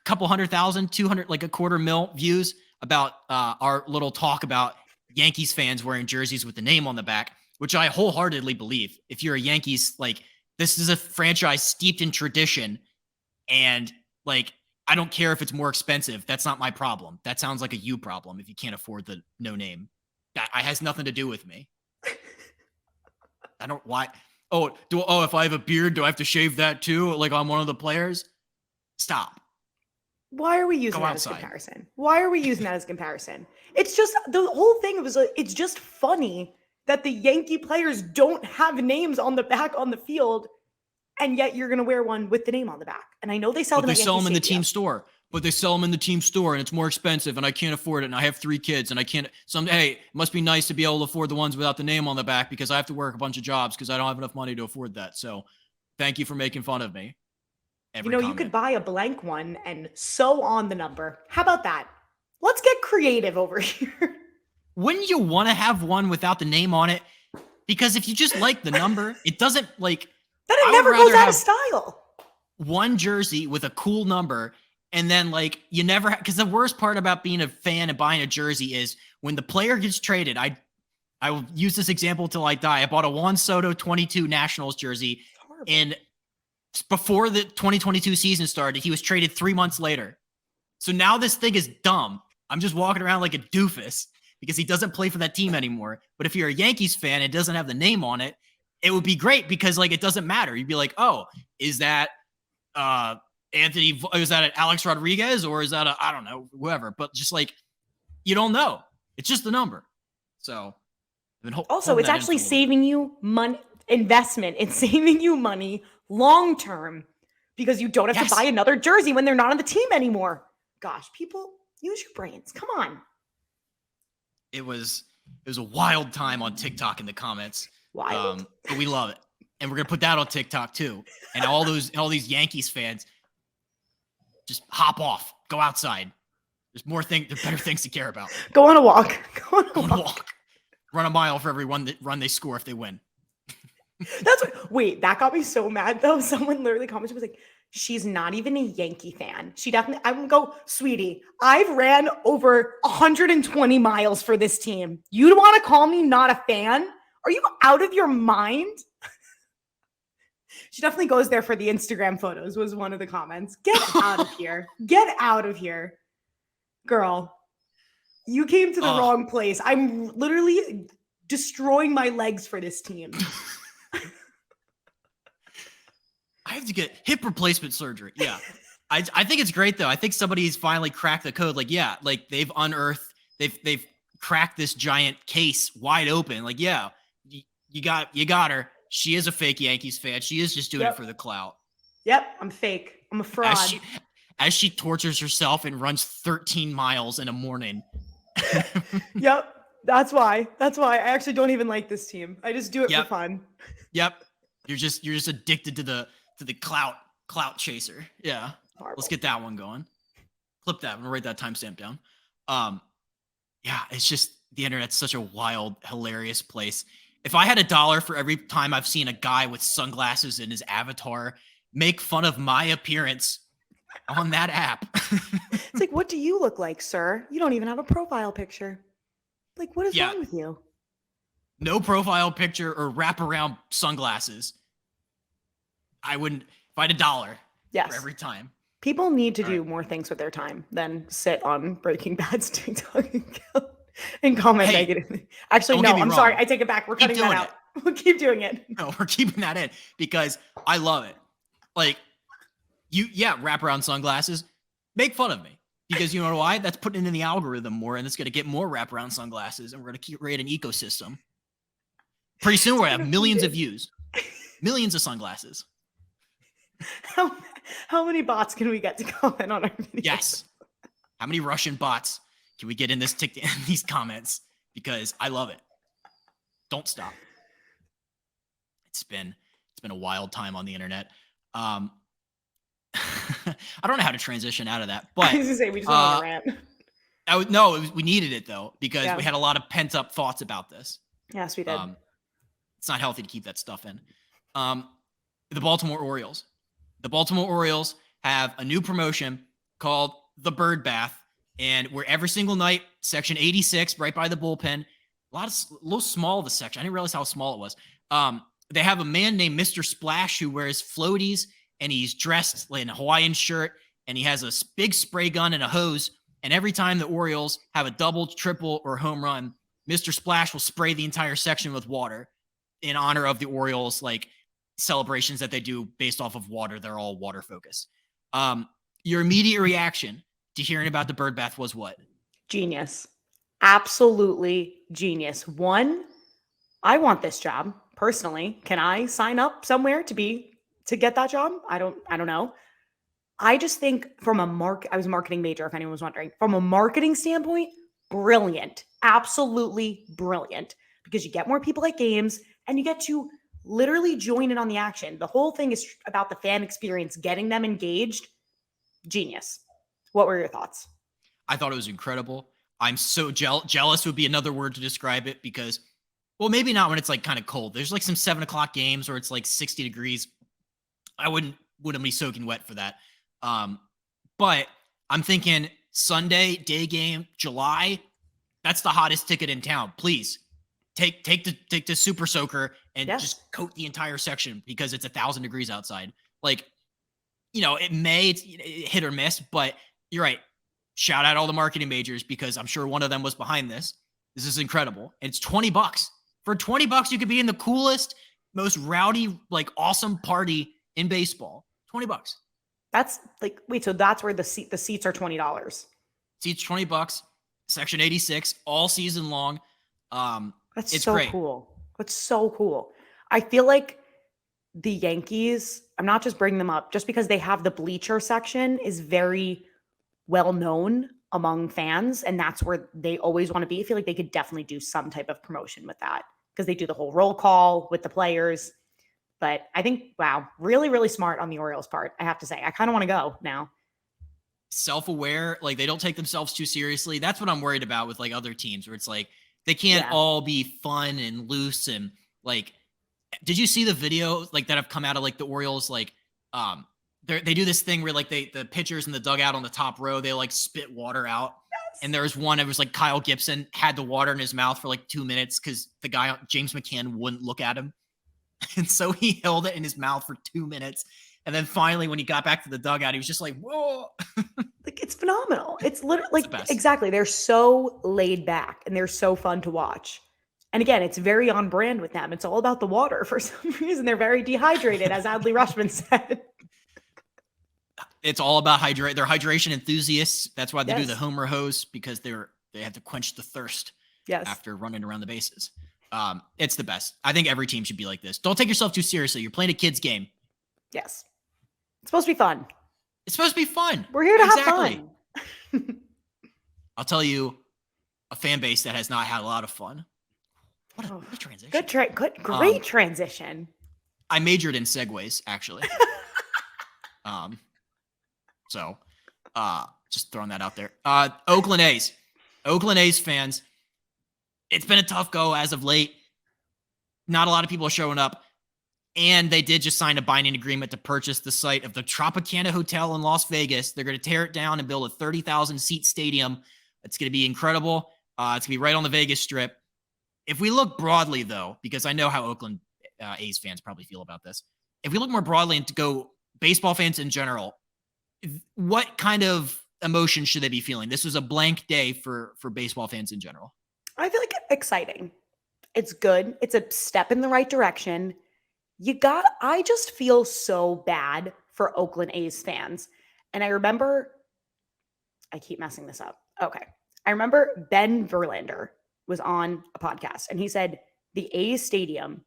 couple 100,000, 200, like a quarter mil views about our little talk about Yankees fans wearing jerseys with the name on the back, which I wholeheartedly believe. If you're a Yankees, like, this is a franchise steeped in tradition, and like, I don't care if it's more expensive. That's not my problem. That sounds like a you problem if you can't afford the no name. That has nothing to do with me. I don't why. If I have a beard, do I have to shave that too? Like I'm one of the players? Stop. Why are we using that as comparison? Why are we using that as comparison? It's just the whole thing was like, it's just funny that the Yankee players don't have names on the back on the field, and yet you're going to wear one with the name on the back. And I know they sell them. They sell them in the team store. But they sell them in the team store, and it's more expensive, and I can't afford it, and I have 3 kids, and I can't. Hey, it must be nice to be able to afford the ones without the name on the back because I have to work a bunch of jobs because I don't have enough money to afford that. So, thank you for making fun of me. You could buy a blank one and sew on the number. How about that? Let's get creative over here. Wouldn't you want to have one without the name on it? Because if you just like the number, it doesn't like. Then it never goes out of style. One jersey with a cool number. And then, like, you never because the worst part about being a fan and buying a jersey is when the player gets traded. I will use this example till I die. I bought a Juan Soto 22 Nationals jersey, and before the 2022 season started, he was traded 3 months later. So now this thing is dumb. I'm just walking around like a doofus because he doesn't play for that team anymore. But if you're a Yankees fan and it doesn't have the name on it, it would be great because, like, it doesn't matter. You'd be like, oh, is that Anthony, is that an Alex Rodriguez or is that I don't know, whoever, but just like, you don't know. It's just the number. So also, it's actually saving you money, investment. It's saving you money long-term because you don't have to buy another jersey when they're not on the team anymore. Gosh, people, use your brains. Come on. It was a wild time on TikTok in the comments. Wild. But we love it. And we're going to put that on TikTok too. And all these Yankees fans, just hop off, go outside. There's better things to care about. Go on a walk. Go on a walk. Run a mile for every run they score if they win. Wait, that got me so mad though. Someone literally commented, was like, she's not even a Yankee fan. I would go, sweetie, I've ran over 120 miles for this team. You want to call me not a fan? Are you out of your mind? She definitely goes there for the Instagram photos, was one of the comments. Get out of here. Get out of here. Girl, you came to the wrong place. I'm literally destroying my legs for this team. I have to get hip replacement surgery. Yeah. I think it's great though. I think somebody's finally cracked the code. Like, yeah, like they've cracked this giant case wide open. Like, yeah, you got her. She is a fake Yankees fan. She is just doing it for the clout. Yep, I'm fake. I'm a fraud. As she tortures herself and runs 13 miles in a morning. Yep, that's why. I actually don't even like this team. I just do it for fun. Yep, you're just addicted to the clout chaser. Yeah, horrible. Let's get that one going. Clip that. I'm gonna write that timestamp down. Yeah, it's just the internet's such a wild, hilarious place. If I had $1 for every time I've seen a guy with sunglasses in his avatar make fun of my appearance on that app. It's like, what do you look like, sir? You don't even have a profile picture. Like, what is wrong with you? No profile picture or wraparound sunglasses. I wouldn't, if I had $1 for every time. People need to do more things with their time than sit on Breaking Bad's TikTok account and comment negatively. Actually, no, I'm sorry. I take it back. We're cutting that out. We'll keep doing it. No, we're keeping that in because I love it. Like, wraparound sunglasses, make fun of me. Because you know why? That's putting it in the algorithm more, and it's going to get more wraparound sunglasses, and we're going to create an ecosystem. Pretty soon, we're going to have millions of views. Millions of sunglasses. How many bots can we get to comment on our videos? Yes. How many Russian bots can we get in these comments? Because I love it. Don't stop. It's been a wild time on the internet. I don't know how to transition out of that, but I was gonna say we just went on a rant. We needed it though because we had a lot of pent up thoughts about this. Yes, we did. It's not healthy to keep that stuff in. The Baltimore Orioles. The Baltimore Orioles have a new promotion called the Bird Bath, and where every single night, section 86, right by the bullpen, a little small, the section. I didn't realize how small it was. They have a man named Mr. Splash who wears floaties, and he's dressed in a Hawaiian shirt, and he has a big spray gun and a hose. And every time the Orioles have a double, triple, or home run, Mr. Splash will spray the entire section with water in honor of the Orioles, like celebrations that they do based off of water. They're all water focused. Your immediate reaction to hearing about the bird bath was what? Genius. Absolutely genius. One, I want this job personally. Can I sign up somewhere to get that job? I don't know. I just think from I was a marketing major, if anyone was wondering. From a marketing standpoint, brilliant. Absolutely brilliant. Because you get more people at games and you get to literally join in on the action. The whole thing is about the fan experience, getting them engaged. Genius. What were your thoughts? I thought it was incredible. I'm so jealous would be another word to describe it because, well, maybe not when it's like kind of cold. There's like some 7 o'clock games where it's like 60 degrees. I wouldn't be soaking wet for that. But I'm thinking Sunday day game, July. That's the hottest ticket in town. Please take the super soaker and just coat the entire section because it's 1,000 degrees outside. Like, it may hit or miss, but you're right. Shout out all the marketing majors because I'm sure one of them was behind this. This is incredible. And it's $20. For $20, you could be in the coolest, most rowdy, like awesome party in baseball. $20. That's like, wait, so that's where the seats are $20. Seats $20, section 86, all season long. It's so great. Cool. That's so cool. I feel like the Yankees, I'm not just bringing them up, just because they have the bleacher section is very well known among fans, and that's where they always want to be. I feel like they could definitely do some type of promotion with that because they do the whole roll call with the players. But I think, wow, really, really smart on the Orioles part, I have to say. I kind of want to go now. Self-aware, like they don't take themselves too seriously. That's what I'm worried about with like other teams where it's like they can't all be fun and loose and like, did you see the video like that have come out of like the Orioles? Like, they do this thing where like the pitchers in the dugout on the top row, they like spit water out. Yes. And there was one, it was like Kyle Gibson had the water in his mouth for like 2 minutes because the guy, James McCann, wouldn't look at him. And so he held it in his mouth for 2 minutes. And then finally, when he got back to the dugout, he was just like, whoa. Like, it's phenomenal. It's literally like, exactly. They're so laid back and they're so fun to watch. And again, it's very on brand with them. It's all about the water. For some reason, they're very dehydrated, as Adley Rushman said. It's all about They're hydration enthusiasts. That's why they do the Homer hose, because they have to quench the thirst after running around the bases. It's the best. I think every team should be like this. Don't take yourself too seriously. You're playing a kid's game. Yes. It's supposed to be fun. It's supposed to be fun. We're here to have fun. I'll tell you a fan base that has not had a lot of fun. What a transition. Great transition. I majored in segues, actually. So just throwing that out there. Oakland A's. Oakland A's fans, it's been a tough go as of late. Not a lot of people are showing up. And they did just sign a binding agreement to purchase the site of the Tropicana Hotel in Las Vegas. They're going to tear it down and build a 30,000-seat stadium. It's going to be incredible. It's going to be right on the Vegas Strip. If we look broadly, though, because I know how Oakland A's fans probably feel about this. If we look more broadly and to go baseball fans in general, what kind of emotion should they be feeling? This was a blank day for baseball fans in general. I feel like exciting. It's good. It's a step in the right direction. I just feel so bad for Oakland A's fans. And I keep messing this up. Okay. I remember Ben Verlander was on a podcast and he said the A's stadium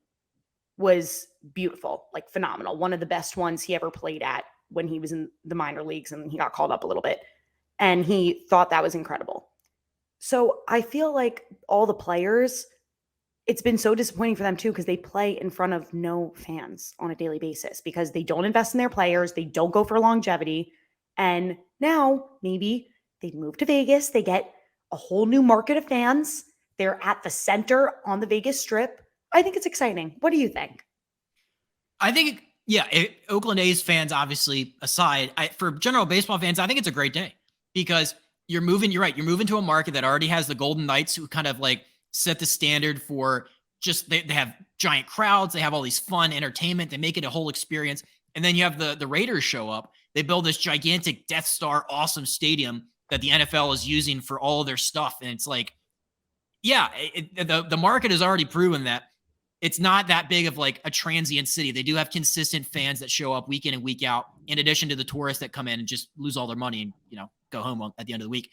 was beautiful, like phenomenal. One of the best ones he ever played at when he was in the minor leagues and he got called up a little bit. And he thought that was incredible. So I feel like all the players, it's been so disappointing for them too, because they play in front of no fans on a daily basis because they don't invest in their players. They don't go for longevity. And now maybe they move to Vegas. They get a whole new market of fans. They're at the center on the Vegas Strip. I think it's exciting. What do you think? I think, Yeah, Oakland A's fans, obviously aside, for general baseball fans, I think it's a great day because you're moving. You're right. You're moving to a market that already has the Golden Knights, who kind of like set the standard for just they have giant crowds. They have all these fun entertainment. They make it a whole experience. And then you have the Raiders show up. They build this gigantic Death Star, awesome stadium that the NFL is using for all of their stuff. And it's like, yeah, the market has already proven that it's not that big of like a transient city. They do have consistent fans that show up week in and week out, in addition to the tourists that come in and just lose all their money and, go home at the end of the week.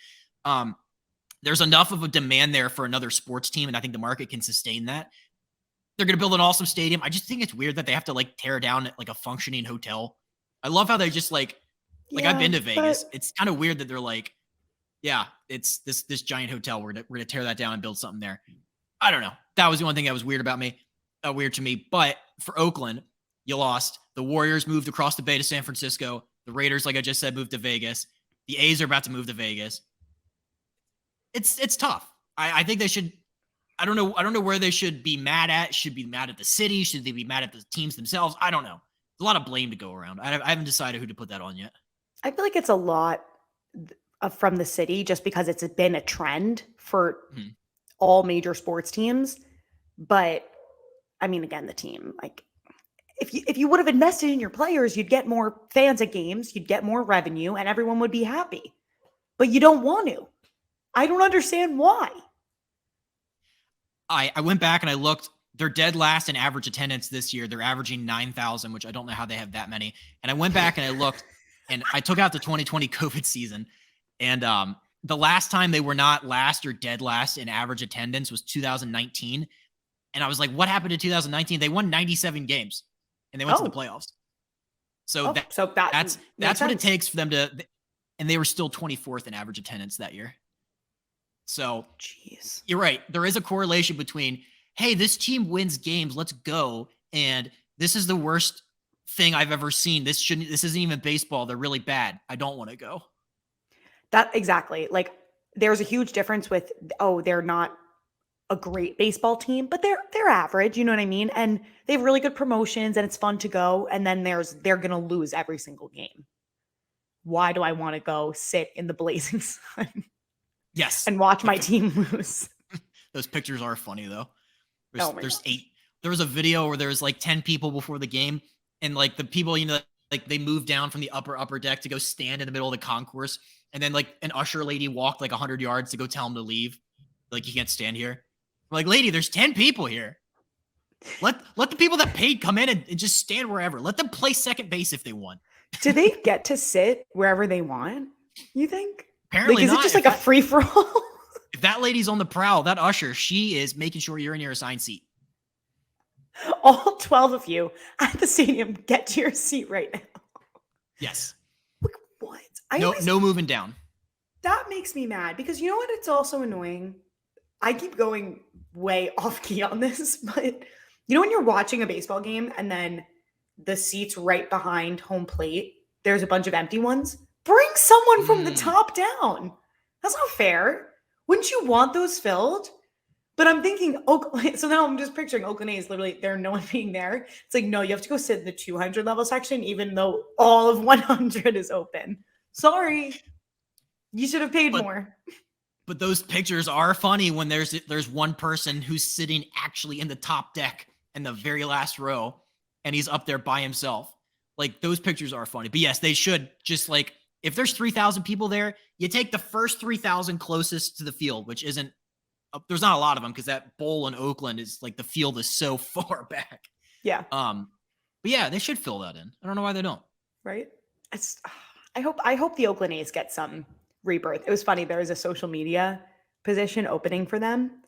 There's enough of a demand there for another sports team, and I think the market can sustain that. They're going to build an awesome stadium. I just think it's weird that they have to like tear down like a functioning hotel. I love how they just like I've been to Vegas. It's kind of weird that they're like, yeah, it's this giant hotel. We're going to tear that down and build something there. I don't know. That was the one thing that was weird to me. But for Oakland, you lost. The Warriors moved across the bay to San Francisco. The Raiders, like I just said, moved to Vegas. The A's are about to move to Vegas. It's tough. I think they should. I don't know where they should be mad at. Should be mad at the city. Should they be mad at the teams themselves? I don't know. There's a lot of blame to go around. I haven't decided who to put that on yet. I feel like it's a lot from the city just because it's been a trend for all major sports teams. But I mean, again, the team, like if you would have invested in your players, you'd get more fans at games, you'd get more revenue, and everyone would be happy. But you don't want to. I don't understand why. I went back and I looked. They're dead last in average attendance this year. They're averaging 9,000, which I don't know how they have that many. And I went back and I looked, and I took out the 2020 COVID season. And the last time they were not last or dead last in average attendance was 2019. And I was like, what happened in 2019? They won 97 games and they went to the playoffs. So that's what it takes for them to, and they were still 24th in average attendance that year. So jeez, you're right. There is a correlation between, hey, this team wins games, let's go. And this is the worst thing I've ever seen. This isn't even baseball. They're really bad. I don't want to go. That exactly. Like there's a huge difference with, they're not a great baseball team, but they're average, you know what I mean? And they have really good promotions and it's fun to go. And then they're going to lose every single game. Why do I want to go sit in the blazing sun? Yes. And watch my team lose. Those pictures are funny though. There's 8. There was a video where there was like 10 people before the game. And like the people, like they moved down from the upper deck to go stand in the middle of the concourse. And then like an usher lady walked like 100 yards to go tell them to leave. Like, you can't stand here. I'm like, lady, there's 10 people here. Let the people that paid come in and just stand wherever. Let them play second base if they want. Do they get to sit wherever they want, you think? Apparently is not. It just like a free-for-all? If that lady's on the prowl, that usher, she is making sure you're in your assigned seat. All 12 of you at the stadium, get to your seat right now. Yes. What? No moving down. That makes me mad because you know what? It's also annoying. I keep going way off key on this, but you know when you're watching a baseball game and then the seats right behind home plate, there's a bunch of empty ones? Bring someone from the top down. That's not fair. Wouldn't you want those filled? But I'm thinking, so now I'm just picturing Oakland A is literally there, no one being there. It's like, no, you have to go sit in the 200 level section, even though all of 100 is open. Sorry. You should have paid more. But those pictures are funny when there's one person who's sitting actually in the top deck in the very last row, and he's up there by himself. Like, those pictures are funny. But yes, they should just like, if there's 3,000 people there, you take the first 3,000 closest to the field, which isn't, there's not a lot of them because that bowl in Oakland is like the field is so far back. Yeah. But yeah, they should fill that in. I don't know why they don't. Right. I hope the Oakland A's get some rebirth. It was funny. There was a social media position opening for them.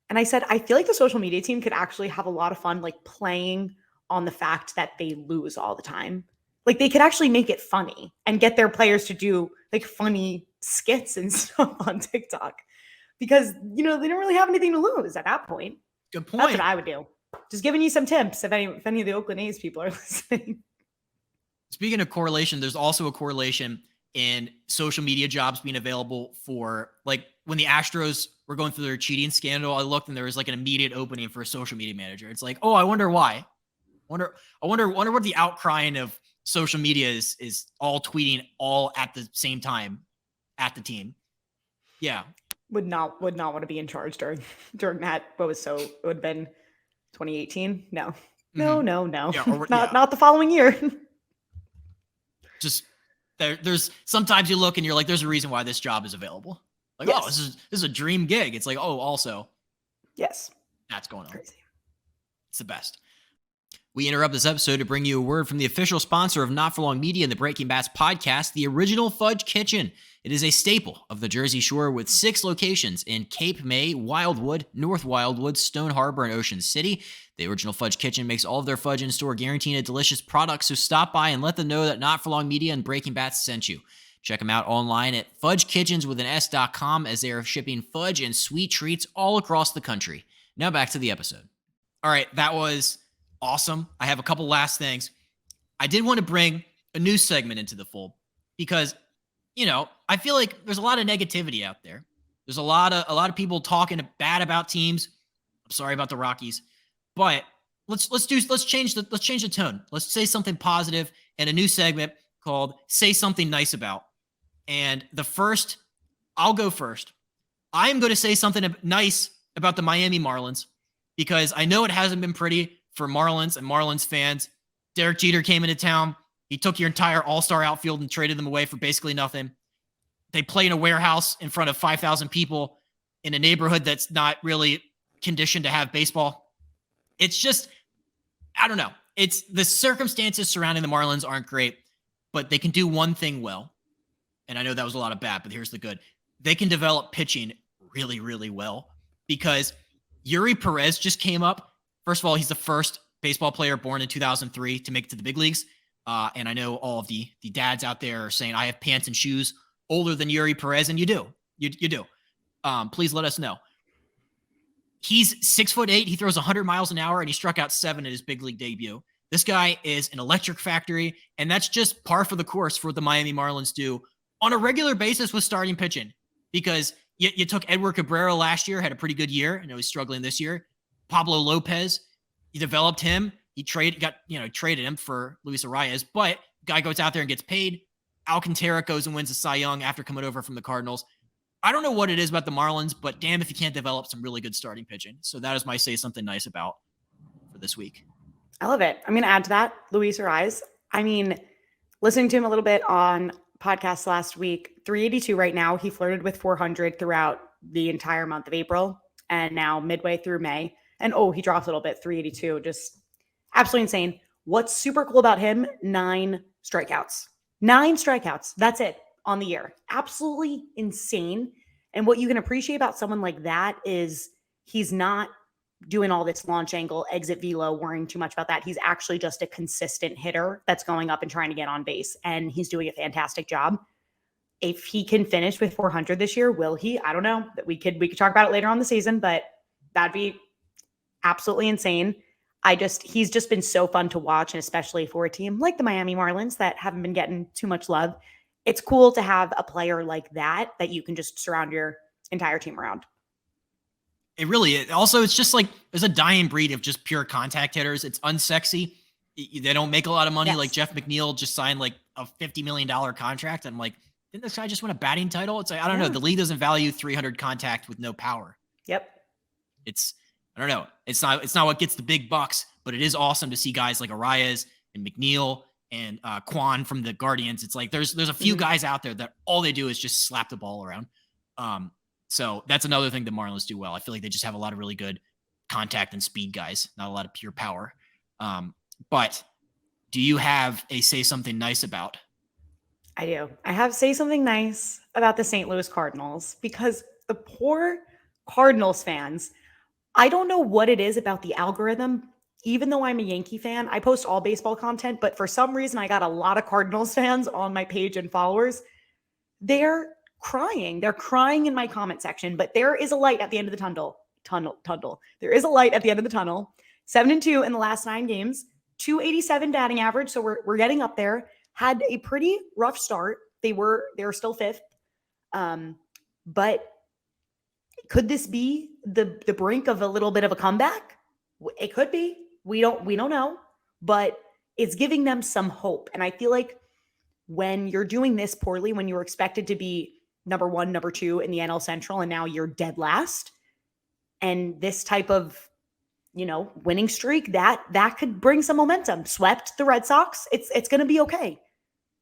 And I said, I feel like the social media team could actually have a lot of fun, like playing on the fact that they lose all the time. Like they could actually make it funny and get their players to do like funny skits and stuff on TikTok because, they don't really have anything to lose at that point. Good point. That's what I would do. Just giving you some tips if any of the Oakland A's people are listening. Speaking of correlation, there's also a correlation in social media jobs being available for like when the Astros were going through their cheating scandal. I looked and there was like an immediate opening for a social media manager. It's like, oh, I wonder why. Wonder what the outcrying of social media is all tweeting all at the same time at the team. Yeah. Would not want to be in charge during that. It would have been 2018. No. No, Mm-hmm. no, no. Yeah, Not the following year. Just there's sometimes you look and you're like, there's a reason why this job is available. Like, yes. oh, this is a dream gig. It's like, oh, also. Yes. That's going on. Crazy. It's the best. We interrupt this episode to bring you a word from the official sponsor of Not For Long Media and the Breaking Bats podcast, the Original Fudge Kitchen. It is a staple of the Jersey Shore with 6 locations in Cape May, Wildwood, North Wildwood, Stone Harbor, and Ocean City. The Original Fudge Kitchen makes all of their fudge in store, guaranteeing a delicious product, so stop by and let them know that Not For Long Media and Breaking Bats sent you. Check them out online at fudgekitchens.com as they are shipping fudge and sweet treats all across the country. Now back to the episode. All right, that was awesome. I have a couple last things. I did want to bring a new segment into the fold because, I feel like there's a lot of negativity out there. There's a lot of people talking bad about teams. I'm sorry about the Rockies, but let's change the tone. Let's say something positive and a new segment called Say Something Nice About. And I'll go first. I'm going to say something nice about the Miami Marlins because I know it hasn't been pretty for Marlins and Marlins fans. Derek Jeter came into town. He took your entire all-star outfield and traded them away for basically nothing. They play in a warehouse in front of 5,000 people in a neighborhood that's not really conditioned to have baseball. It's just, I don't know. It's the circumstances surrounding the Marlins aren't great, but they can do one thing well. And I know that was a lot of bad, but here's the good. They can develop pitching really, really well because Yuri Perez just came up. First of all, he's the first baseball player born in 2003 to make it to the big leagues. And I know all of the dads out there are saying, I have pants and shoes older than Yuri Perez, and you do. You do. Please let us know. He's 6'8". He throws 100 miles an hour, and he struck out 7 at his big league debut. This guy is an electric factory, and that's just par for the course for what the Miami Marlins do on a regular basis with starting pitching. Because you took Edward Cabrera last year, had a pretty good year. I know he's struggling this year. Pablo Lopez, you developed him. He traded him for Luis Arias, but guy goes out there and gets paid. Alcantara goes and wins a Cy Young after coming over from the Cardinals. I don't know what it is about the Marlins, but damn if you can't develop some really good starting pitching. So that is my say something nice about for this week. I love it. I'm going to add to that, Luis Arias. I mean, listening to him a little bit on podcasts last week, 382 right now. He flirted with 400 throughout the entire month of April and now midway through May. And he dropped a little bit, 382. Just absolutely insane. What's super cool about him? 9 strikeouts. 9 strikeouts. That's it on the year. Absolutely insane. And what you can appreciate about someone like that is he's not doing all this launch angle, exit velo, worrying too much about that. He's actually just a consistent hitter that's going up and trying to get on base. And he's doing a fantastic job. If he can finish with 400 this year, will he? I don't know. That we could talk about it later on the season, but that'd be absolutely insane. He's just been so fun to watch, and especially for a team like the Miami Marlins that haven't been getting too much love. It's cool to have a player like that you can just surround your entire team around. It really is. Also, it's just like there's a dying breed of just pure contact hitters. It's unsexy. They don't make a lot of money. Yes. Like Jeff McNeil just signed like a $50 million contract. I'm like, didn't this guy just win a batting title? It's like, I don't know. The league doesn't value 300 contact with no power. Yep. I don't know. It's not what gets the big bucks, but it is awesome to see guys like Arias and McNeil and Quan from the Guardians. It's like there's a few guys out there that all they do is just slap the ball around. So that's another thing the Marlins do well. I feel like they just have a lot of really good contact and speed guys, not a lot of pure power. But do you have a say something nice about? I do. I have say something nice about the St. Louis Cardinals because the poor Cardinals fans, I don't know what it is about the algorithm. Even though I'm a Yankee fan, I post all baseball content, but for some reason I got a lot of Cardinals fans on my page and followers. They're crying. They're crying in my comment section, but there is a light at the end of the tunnel. There is a light at the end of the tunnel. 7-2 in the last 9 games, 287 batting average. So we're getting up there. Had a pretty rough start. They were still 5th. But could this be the brink of a little bit of a comeback? It could be. We don't know. but it's giving them some hope. And I feel like when you're doing this poorly, when you're expected to be number 1, number 2 in the NL Central, and now you're dead last, and this type of, winning streak, that could bring some momentum. Swept the Red Sox, it's going to be okay.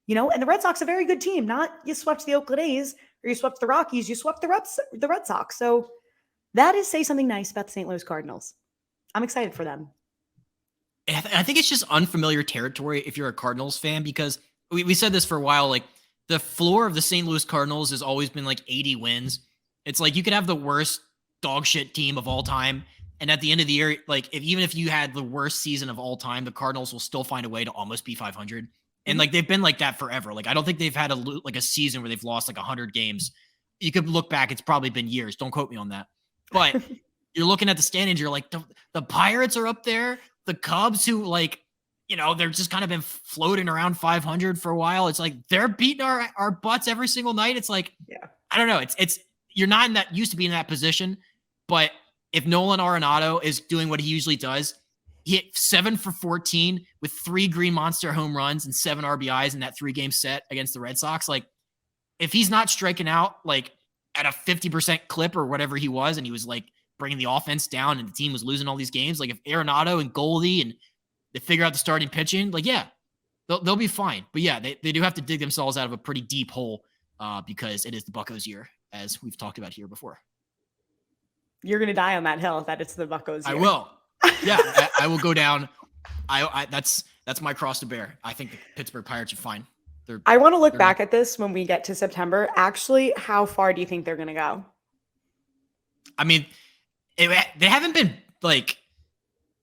And the Red Sox are a very good team. Not you swept the Oakland A's or you swept the Rockies, you swept the Red Sox. So that is say something nice about the St. Louis Cardinals. I'm excited for them. I think it's just unfamiliar territory if you're a Cardinals fan, because we said this for a while. Like, the floor of the St. Louis Cardinals has always been like 80 wins. It's like you could have the worst dog shit team of all time, and at the end of the year, like even if you had the worst season of all time, the Cardinals will still find a way to almost be 500. And like they've been like that forever. Like I don't think they've had a season where they've lost like 100 games. You could look back; it's probably been years. Don't quote me on that. But you're looking at the standings. You're like the Pirates are up there. The Cubs, who they're just kind of been floating around 500 for a while. It's like they're beating our butts every single night. It's like, I don't know. It's you're not in that used to be in that position, but if Nolan Arenado is doing what he usually does, he hit 7 for 14 with 3 Green Monster home runs and 7 RBIs in that 3-game set against the Red Sox. Like, if he's not striking out like at a 50% clip or whatever he was, and he was like bringing the offense down and the team was losing all these games, like if Arenado and Goldie and they figure out the starting pitching, like, they'll be fine. But yeah, they do have to dig themselves out of a pretty deep hole because it is the Buccos year, as we've talked about here before. You're going to die on that hill if that it's the Buccos year. I will. Yeah, I will go down. That's my cross to bear. I think the Pittsburgh Pirates are fine. I want to look back at this when we get to September. Actually, how far do you think they're going to go? I mean, they haven't been like,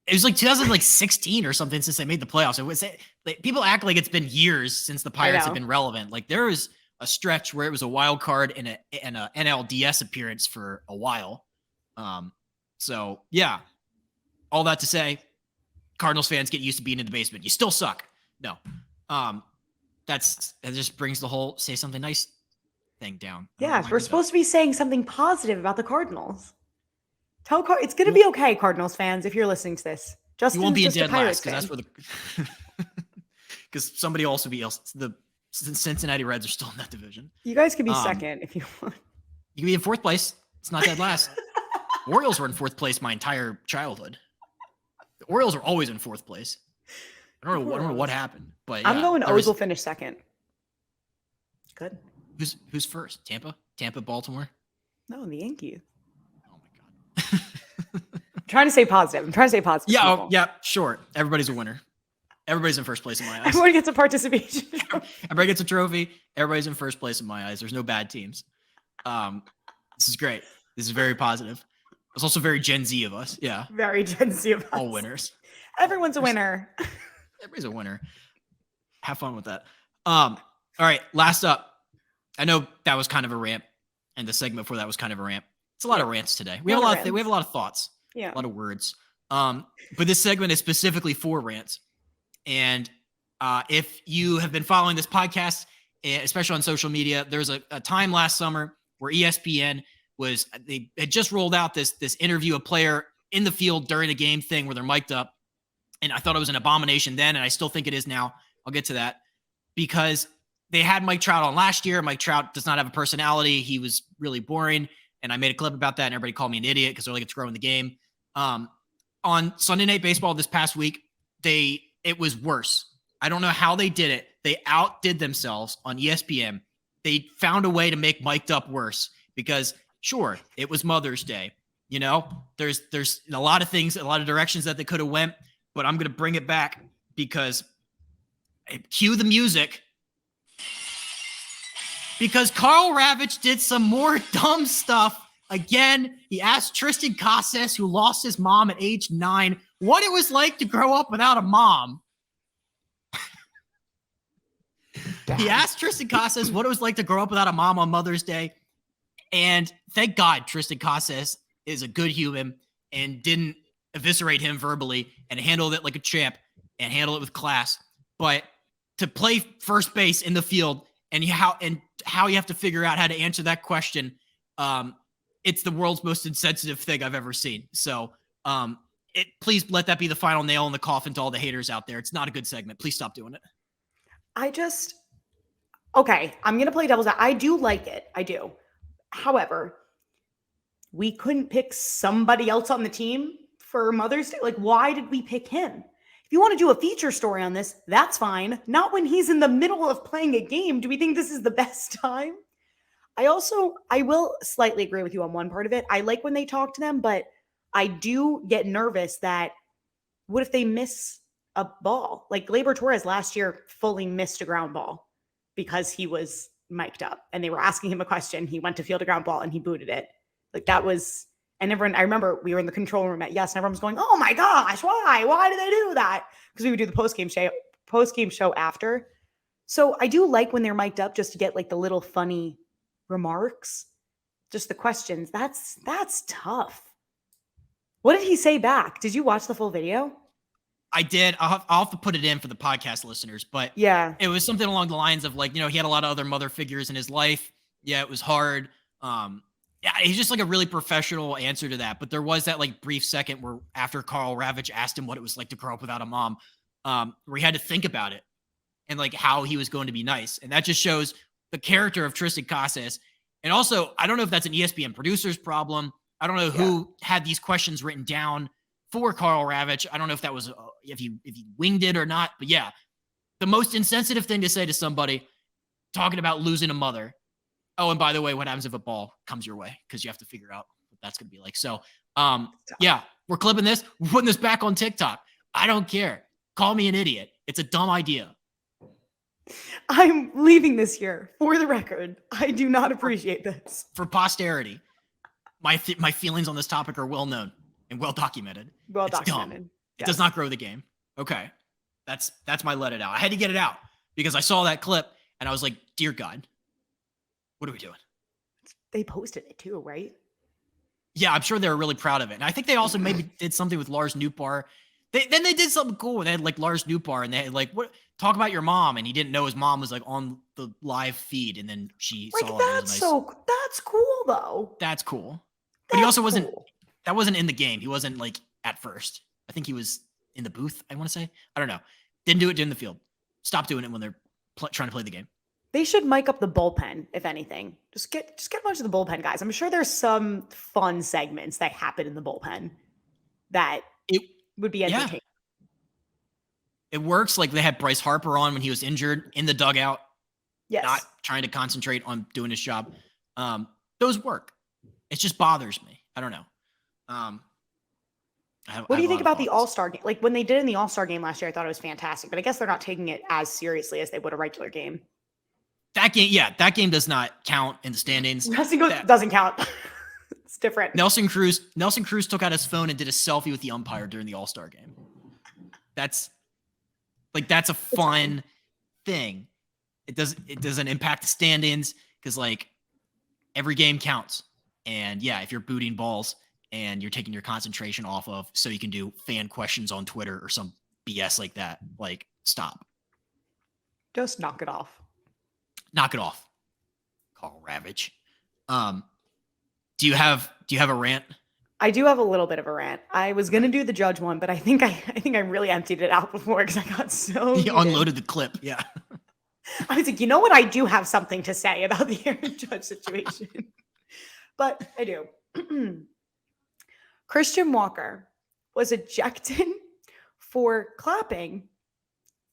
it was like 2016 or something since they made the playoffs. It was like, people act like it's been years since the Pirates have been relevant. Like, there was a stretch where it was a wild card and a NLDS appearance for a while. So yeah, all that to say, Cardinals fans, get used to being in the basement. You still suck. No. That just brings the whole say something nice thing down. Yeah, we're supposed to be saying something positive about the Cardinals. It's going to be okay, Cardinals fans, if you're listening to this. You won't be in dead last, because that's where because somebody else will be else. The Cincinnati Reds are still in that division. You guys could be second if you want. You can be in 4th place. It's not dead last. Orioles were in 4th place my entire childhood. The Orioles are always in 4th place. I don't know what happened, but I'm going O's will finish second. Good. Who's first? Tampa, Baltimore? No, the Yankees. Oh my God. I'm trying to stay positive. Yeah, yeah, sure. Everybody's a winner. Everybody's in first place in my eyes. Everyone gets a participation trophy. Everybody gets a trophy. Everybody's in first place in my eyes. There's no bad teams. This is great. This is very positive. It's also very Gen Z of us. Yeah. Very Gen Z of us. All winners. Everyone's a winner. Everybody's a winner. Have fun with that. All right. Last up. I know that was kind of a rant, and the segment before that was kind of a rant. It's a lot of rants today. We have a lot of thoughts. Yeah. A lot of words. But this segment is specifically for rants. And if you have been following this podcast, especially on social media, there's a time last summer where ESPN they had just rolled out this interview a player in the field during a game thing where they're mic'd up. And I thought it was an abomination then, and I still think it is now. I'll get to that, because they had Mike Trout on last year. Mike Trout does not have a personality. He was really boring. And I made a clip about that, and everybody called me an idiot because they're like, it's growing the game. On Sunday Night Baseball this past week, it was worse. I don't know how they did it. They outdid themselves on ESPN. They found a way to make mic'd up worse, because sure, it was Mother's Day. There's a lot of things, a lot of directions that they could have went, but I'm going to bring it back because cue the music. Because Carl Ravitch did some more dumb stuff. Again, he asked Tristan Casas, who lost his mom at age 9, what it was like to grow up without a mom. He asked Tristan Casas what it was like to grow up without a mom on Mother's Day. And thank God Tristan Casas is a good human and didn't eviscerate him verbally and handled it like a champ and handled it with class. But to play first base in the field and how you have to figure out how to answer that question, it's the world's most insensitive thing I've ever seen. So Please let that be the final nail in the coffin to all the haters out there. It's not a good segment. Please stop doing it. Okay, I'm going to play devil's advocate. I do like it. I do. However, we couldn't pick somebody else on the team for Mother's Day. Like, why did we pick him? If you want to do a feature story on this, that's fine. Not when he's in the middle of playing a game. Do we think this is the best time? I will slightly agree with you on one part of it. I like when they talk to them, but I do get nervous that what if they miss a ball? Like Gleyber Torres last year fully missed a ground ball because he was mic'd up and they were asking him a question. He went to field a ground ball and he booted it. Like that was, and everyone, I remember we were in the control room at Yes, and everyone was going, oh my gosh, why? Why did they do that? Because we would do the post-game show after. So I do like when they're mic'd up just to get like the little funny remarks, just the questions. That's tough. What did he say back? Did you watch the full video? I did. I'll have to put it in for the podcast listeners, but yeah, it was something along the lines of like, he had a lot of other mother figures in his life. Yeah, it was hard. Yeah, he's just like a really professional answer to that. But there was that like brief second where after Karl Ravech asked him what it was like to grow up without a mom, where he had to think about it and like how he was going to be nice. And that just shows the character of Tristan Casas. And also, I don't know if that's an ESPN producer's problem. I don't know who had these questions written down for Karl Ravech. I don't know if that was if he winged it or not. But yeah, the most insensitive thing to say to somebody talking about losing a mother. Oh, and by the way, what happens if a ball comes your way? Because you have to figure out what that's going to be like. So, yeah, we're clipping this. We're putting this back on TikTok. I don't care. Call me an idiot. It's a dumb idea. I'm leaving this here. For the record, I do not appreciate this. For posterity, my feelings on this topic are well known and well documented. Well it's documented. Dumb. It does not grow the game. Okay. That's my let it out. I had to get it out because I saw that clip and I was like, dear God, what are we doing? They posted it too, right? Yeah, I'm sure they were really proud of it. And I think they also maybe did something with Lars Nootbaar. Then they did something cool. They had like Lars Nootbaar and they had like, what? Talk about your mom. And he didn't know his mom was like on the live feed. And then she like, saw that's it. That's cool though. That's cool. But he also that wasn't in the game. He wasn't like at first. I think he was in the booth, I want to say. I don't know. Didn't do it in the field. Stop doing it when they're trying to play the game. They should mic up the bullpen, if anything. Just get a bunch of the bullpen guys. I'm sure there's some fun segments that happen in the bullpen that it would be entertaining. Yeah. It works. Like they had Bryce Harper on when he was injured in the dugout. Yes. Not trying to concentrate on doing his job. Those work. It just bothers me. I don't know. What do you think about the All-Star game? Like when they did in the All-Star game last year, I thought it was fantastic, but I guess they're not taking it as seriously as they would a regular game. That game does not count in the standings. Doesn't count. It's different. Nelson Cruz took out his phone and did a selfie with the umpire during the All-Star game. That's a fun thing. It doesn't impact the standings because like every game counts. And yeah, if you're booting balls and you're taking your concentration off of so you can do fan questions on Twitter or some BS like that, like stop. Just knock it off. Knock it off. Karl Ravech. Do you have a rant? I do have a little bit of a rant. I was gonna do the Judge one, but I think I really emptied it out before because I got so you unloaded the clip. Yeah. I was like, you know what? I do have something to say about the Aaron Judge situation. But I do. Christian Walker was ejected for clapping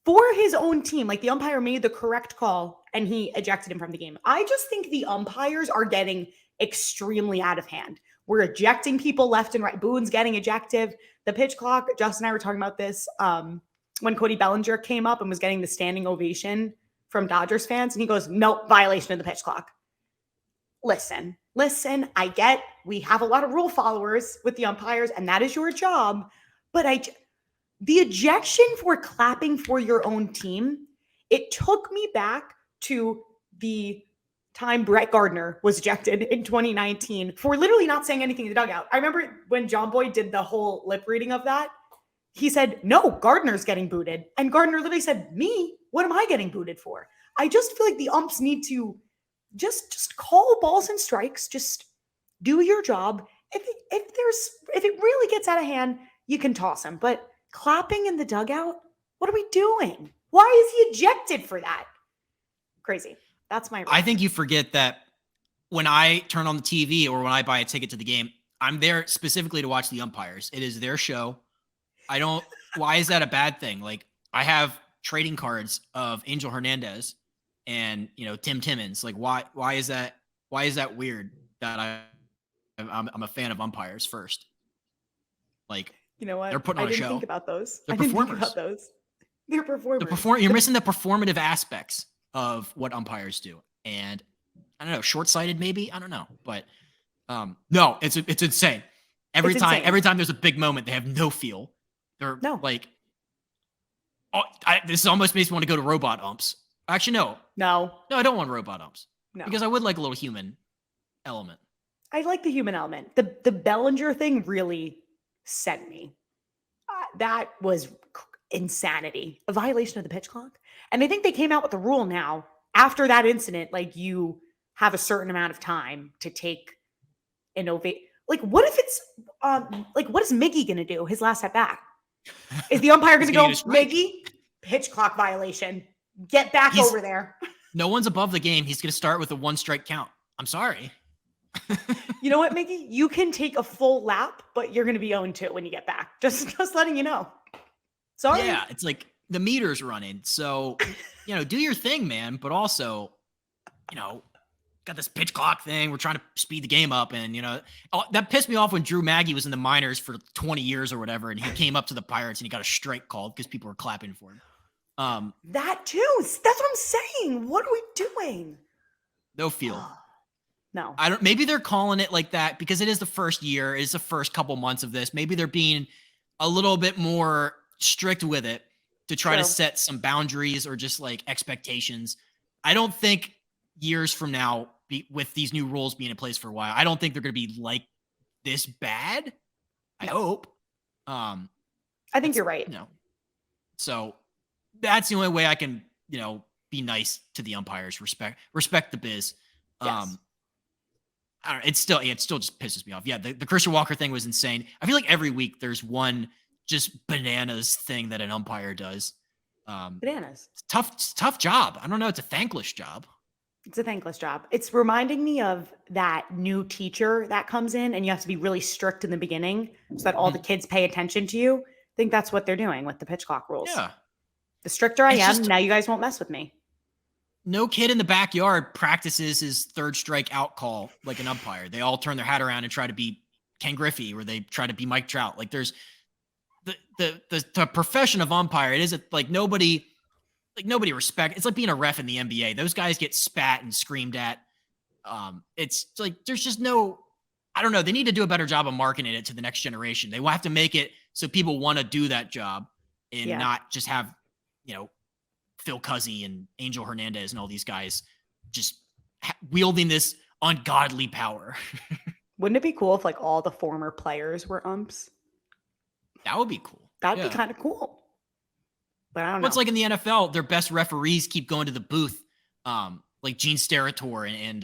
for his own team. Like the umpire made the correct call and he ejected him from the game. I just think the umpires are getting extremely out of hand. We're ejecting people left and right. Boone's getting ejected. The pitch clock, Justin and I were talking about this when Cody Bellinger came up and was getting the standing ovation from Dodgers fans. And he goes, nope, violation of the pitch clock. Listen, I get we have a lot of rule followers with the umpires and that is your job. But the ejection for clapping for your own team, it took me back to the time Brett Gardner was ejected in 2019 for literally not saying anything in the dugout. I remember when John Boy did the whole lip reading of that, he said, no, Gardner's getting booted. And Gardner literally said, me? What am I getting booted for? I just feel like the umps need to just call balls and strikes. Just do your job. If it really gets out of hand, you can toss him. But clapping in the dugout, what are we doing? Why is he ejected for that? Crazy. That's my rant. I think you forget that when I turn on the TV or when I buy a ticket to the game, I'm there specifically to watch the umpires. It is their show. Why is that a bad thing? Like, I have trading cards of Angel Hernandez and, Tim Timmons. Like, why is that weird that I'm a fan of umpires first? Like, you know what? They're putting on a show. I didn't think about those. They're I didn't performers. think about those. They're performers. You're missing the performative aspects of what umpires do. And I don't know, short-sighted maybe? I don't know. But no, it's insane. Every time there's a big moment, they have no feel. They're like, this almost makes me want to go to robot umps. Actually, no, I don't want robot umps. No, because I would like a little human element. I like the human element. The Bellinger thing really sent me. That was insanity, a violation of the pitch clock. And I think they came out with a rule now after that incident. Like, you have a certain amount of time to take an ovation. Like, what if it's what is Miggy gonna do his last at bat? Is the umpire gonna go, Miggy, pitch clock violation? Get back over there. No one's above the game. He's gonna start with a 1-strike count. I'm sorry. You know what, Miggy? You can take a full lap, but you're gonna be 0-2 when you get back. Just letting you know. Sorry. Yeah, it's like the meter's running. So, do your thing, man. But also, got this pitch clock thing. We're trying to speed the game up. And, that pissed me off when Drew Maggi was in the minors for 20 years or whatever. And he came up to the Pirates and he got a strike called because people were clapping for him. That too. That's what I'm saying. What are we doing? No feel. No. Maybe they're calling it like that because it is the first year. It's the first couple months of this. Maybe they're being a little bit more strict with it to try to set some boundaries or just like expectations. I don't think years from now, with these new rules being in place for a while, I don't think they're going to be like this bad. I hope. I think you're right. So that's the only way I can, be nice to the umpires, respect the biz. Yes. I don't know, it still just pisses me off. Yeah, the Christian Walker thing was insane. I feel like every week there's one just bananas thing that an umpire does. Bananas. It's tough job. I don't know. It's a thankless job. It's a thankless job. It's reminding me of that new teacher that comes in and you have to be really strict in the beginning so that all the kids pay attention to you. I think that's what they're doing with the pitch clock rules. Yeah. The stricter I am, now you guys won't mess with me. No kid in the backyard practices his third strike out call like an umpire. They all turn their hat around and try to be Ken Griffey or they try to be Mike Trout. Like, there's the profession of umpire. It isn't like nobody respect. It's like being a ref in the NBA. Those guys get spat and screamed at. It's like, there's just no, I don't know. They need to do a better job of marketing it to the next generation. They will have to make it so people want to do that job and not just have, Phil Cuzzy and Angel Hernandez and all these guys just wielding this ungodly power. Wouldn't it be cool if like all the former players were umps? That would be cool. That'd be kind of cool. But I don't know. It's like in the NFL, their best referees keep going to the booth, like Gene Steratore and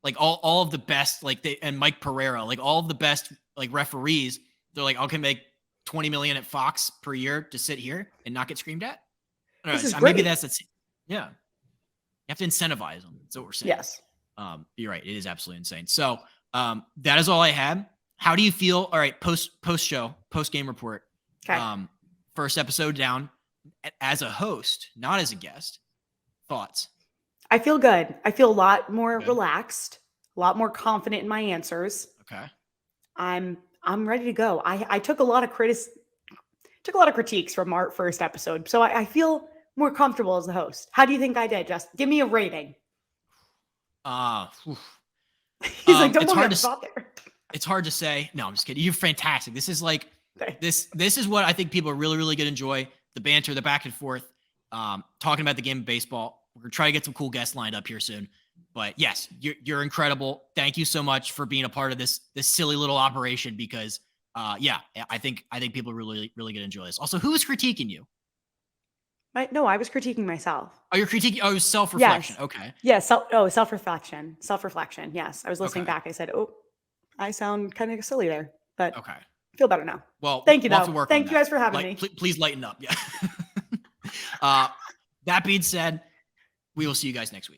like all of the best, and Mike Pereira, like all of the best like referees. They're like, I can make $20 million at Fox per year to sit here and not get screamed at. I don't know. Maybe yeah. You have to incentivize them. That's what we're saying. Yes. You're right. It is absolutely insane. So that is all I had. How do you feel? All right. Post game report. Okay. First episode down as a host, not as a guest. Thoughts? I feel good. I feel a lot more relaxed, a lot more confident in my answers. Okay. I'm ready to go. I took a lot of critiques from our first episode, so I feel more comfortable as the host. How do you think I did? Just give me a rating. He's like, don't want to spot there. It's hard to say. No, I'm just kidding. You're fantastic. This is like this is what I think people are really, really going to enjoy. The banter, the back and forth, talking about the game of baseball. We're going to try to get some cool guests lined up here soon. But yes, you're incredible. Thank you so much for being a part of this silly little operation because I think people are really, really going to enjoy this. Also, who was critiquing you? No, I was critiquing myself. Oh, you're critiquing. Oh, self-reflection. Yes. Okay. Yeah. Self-reflection. Yes. I was listening back. I said, oh, I sound kind of silly there, but okay. Feel better now. Well, thank you, we'll though. have to work Thank on you that. guys for having me. Please lighten up. Yeah. That being said, we will see you guys next week.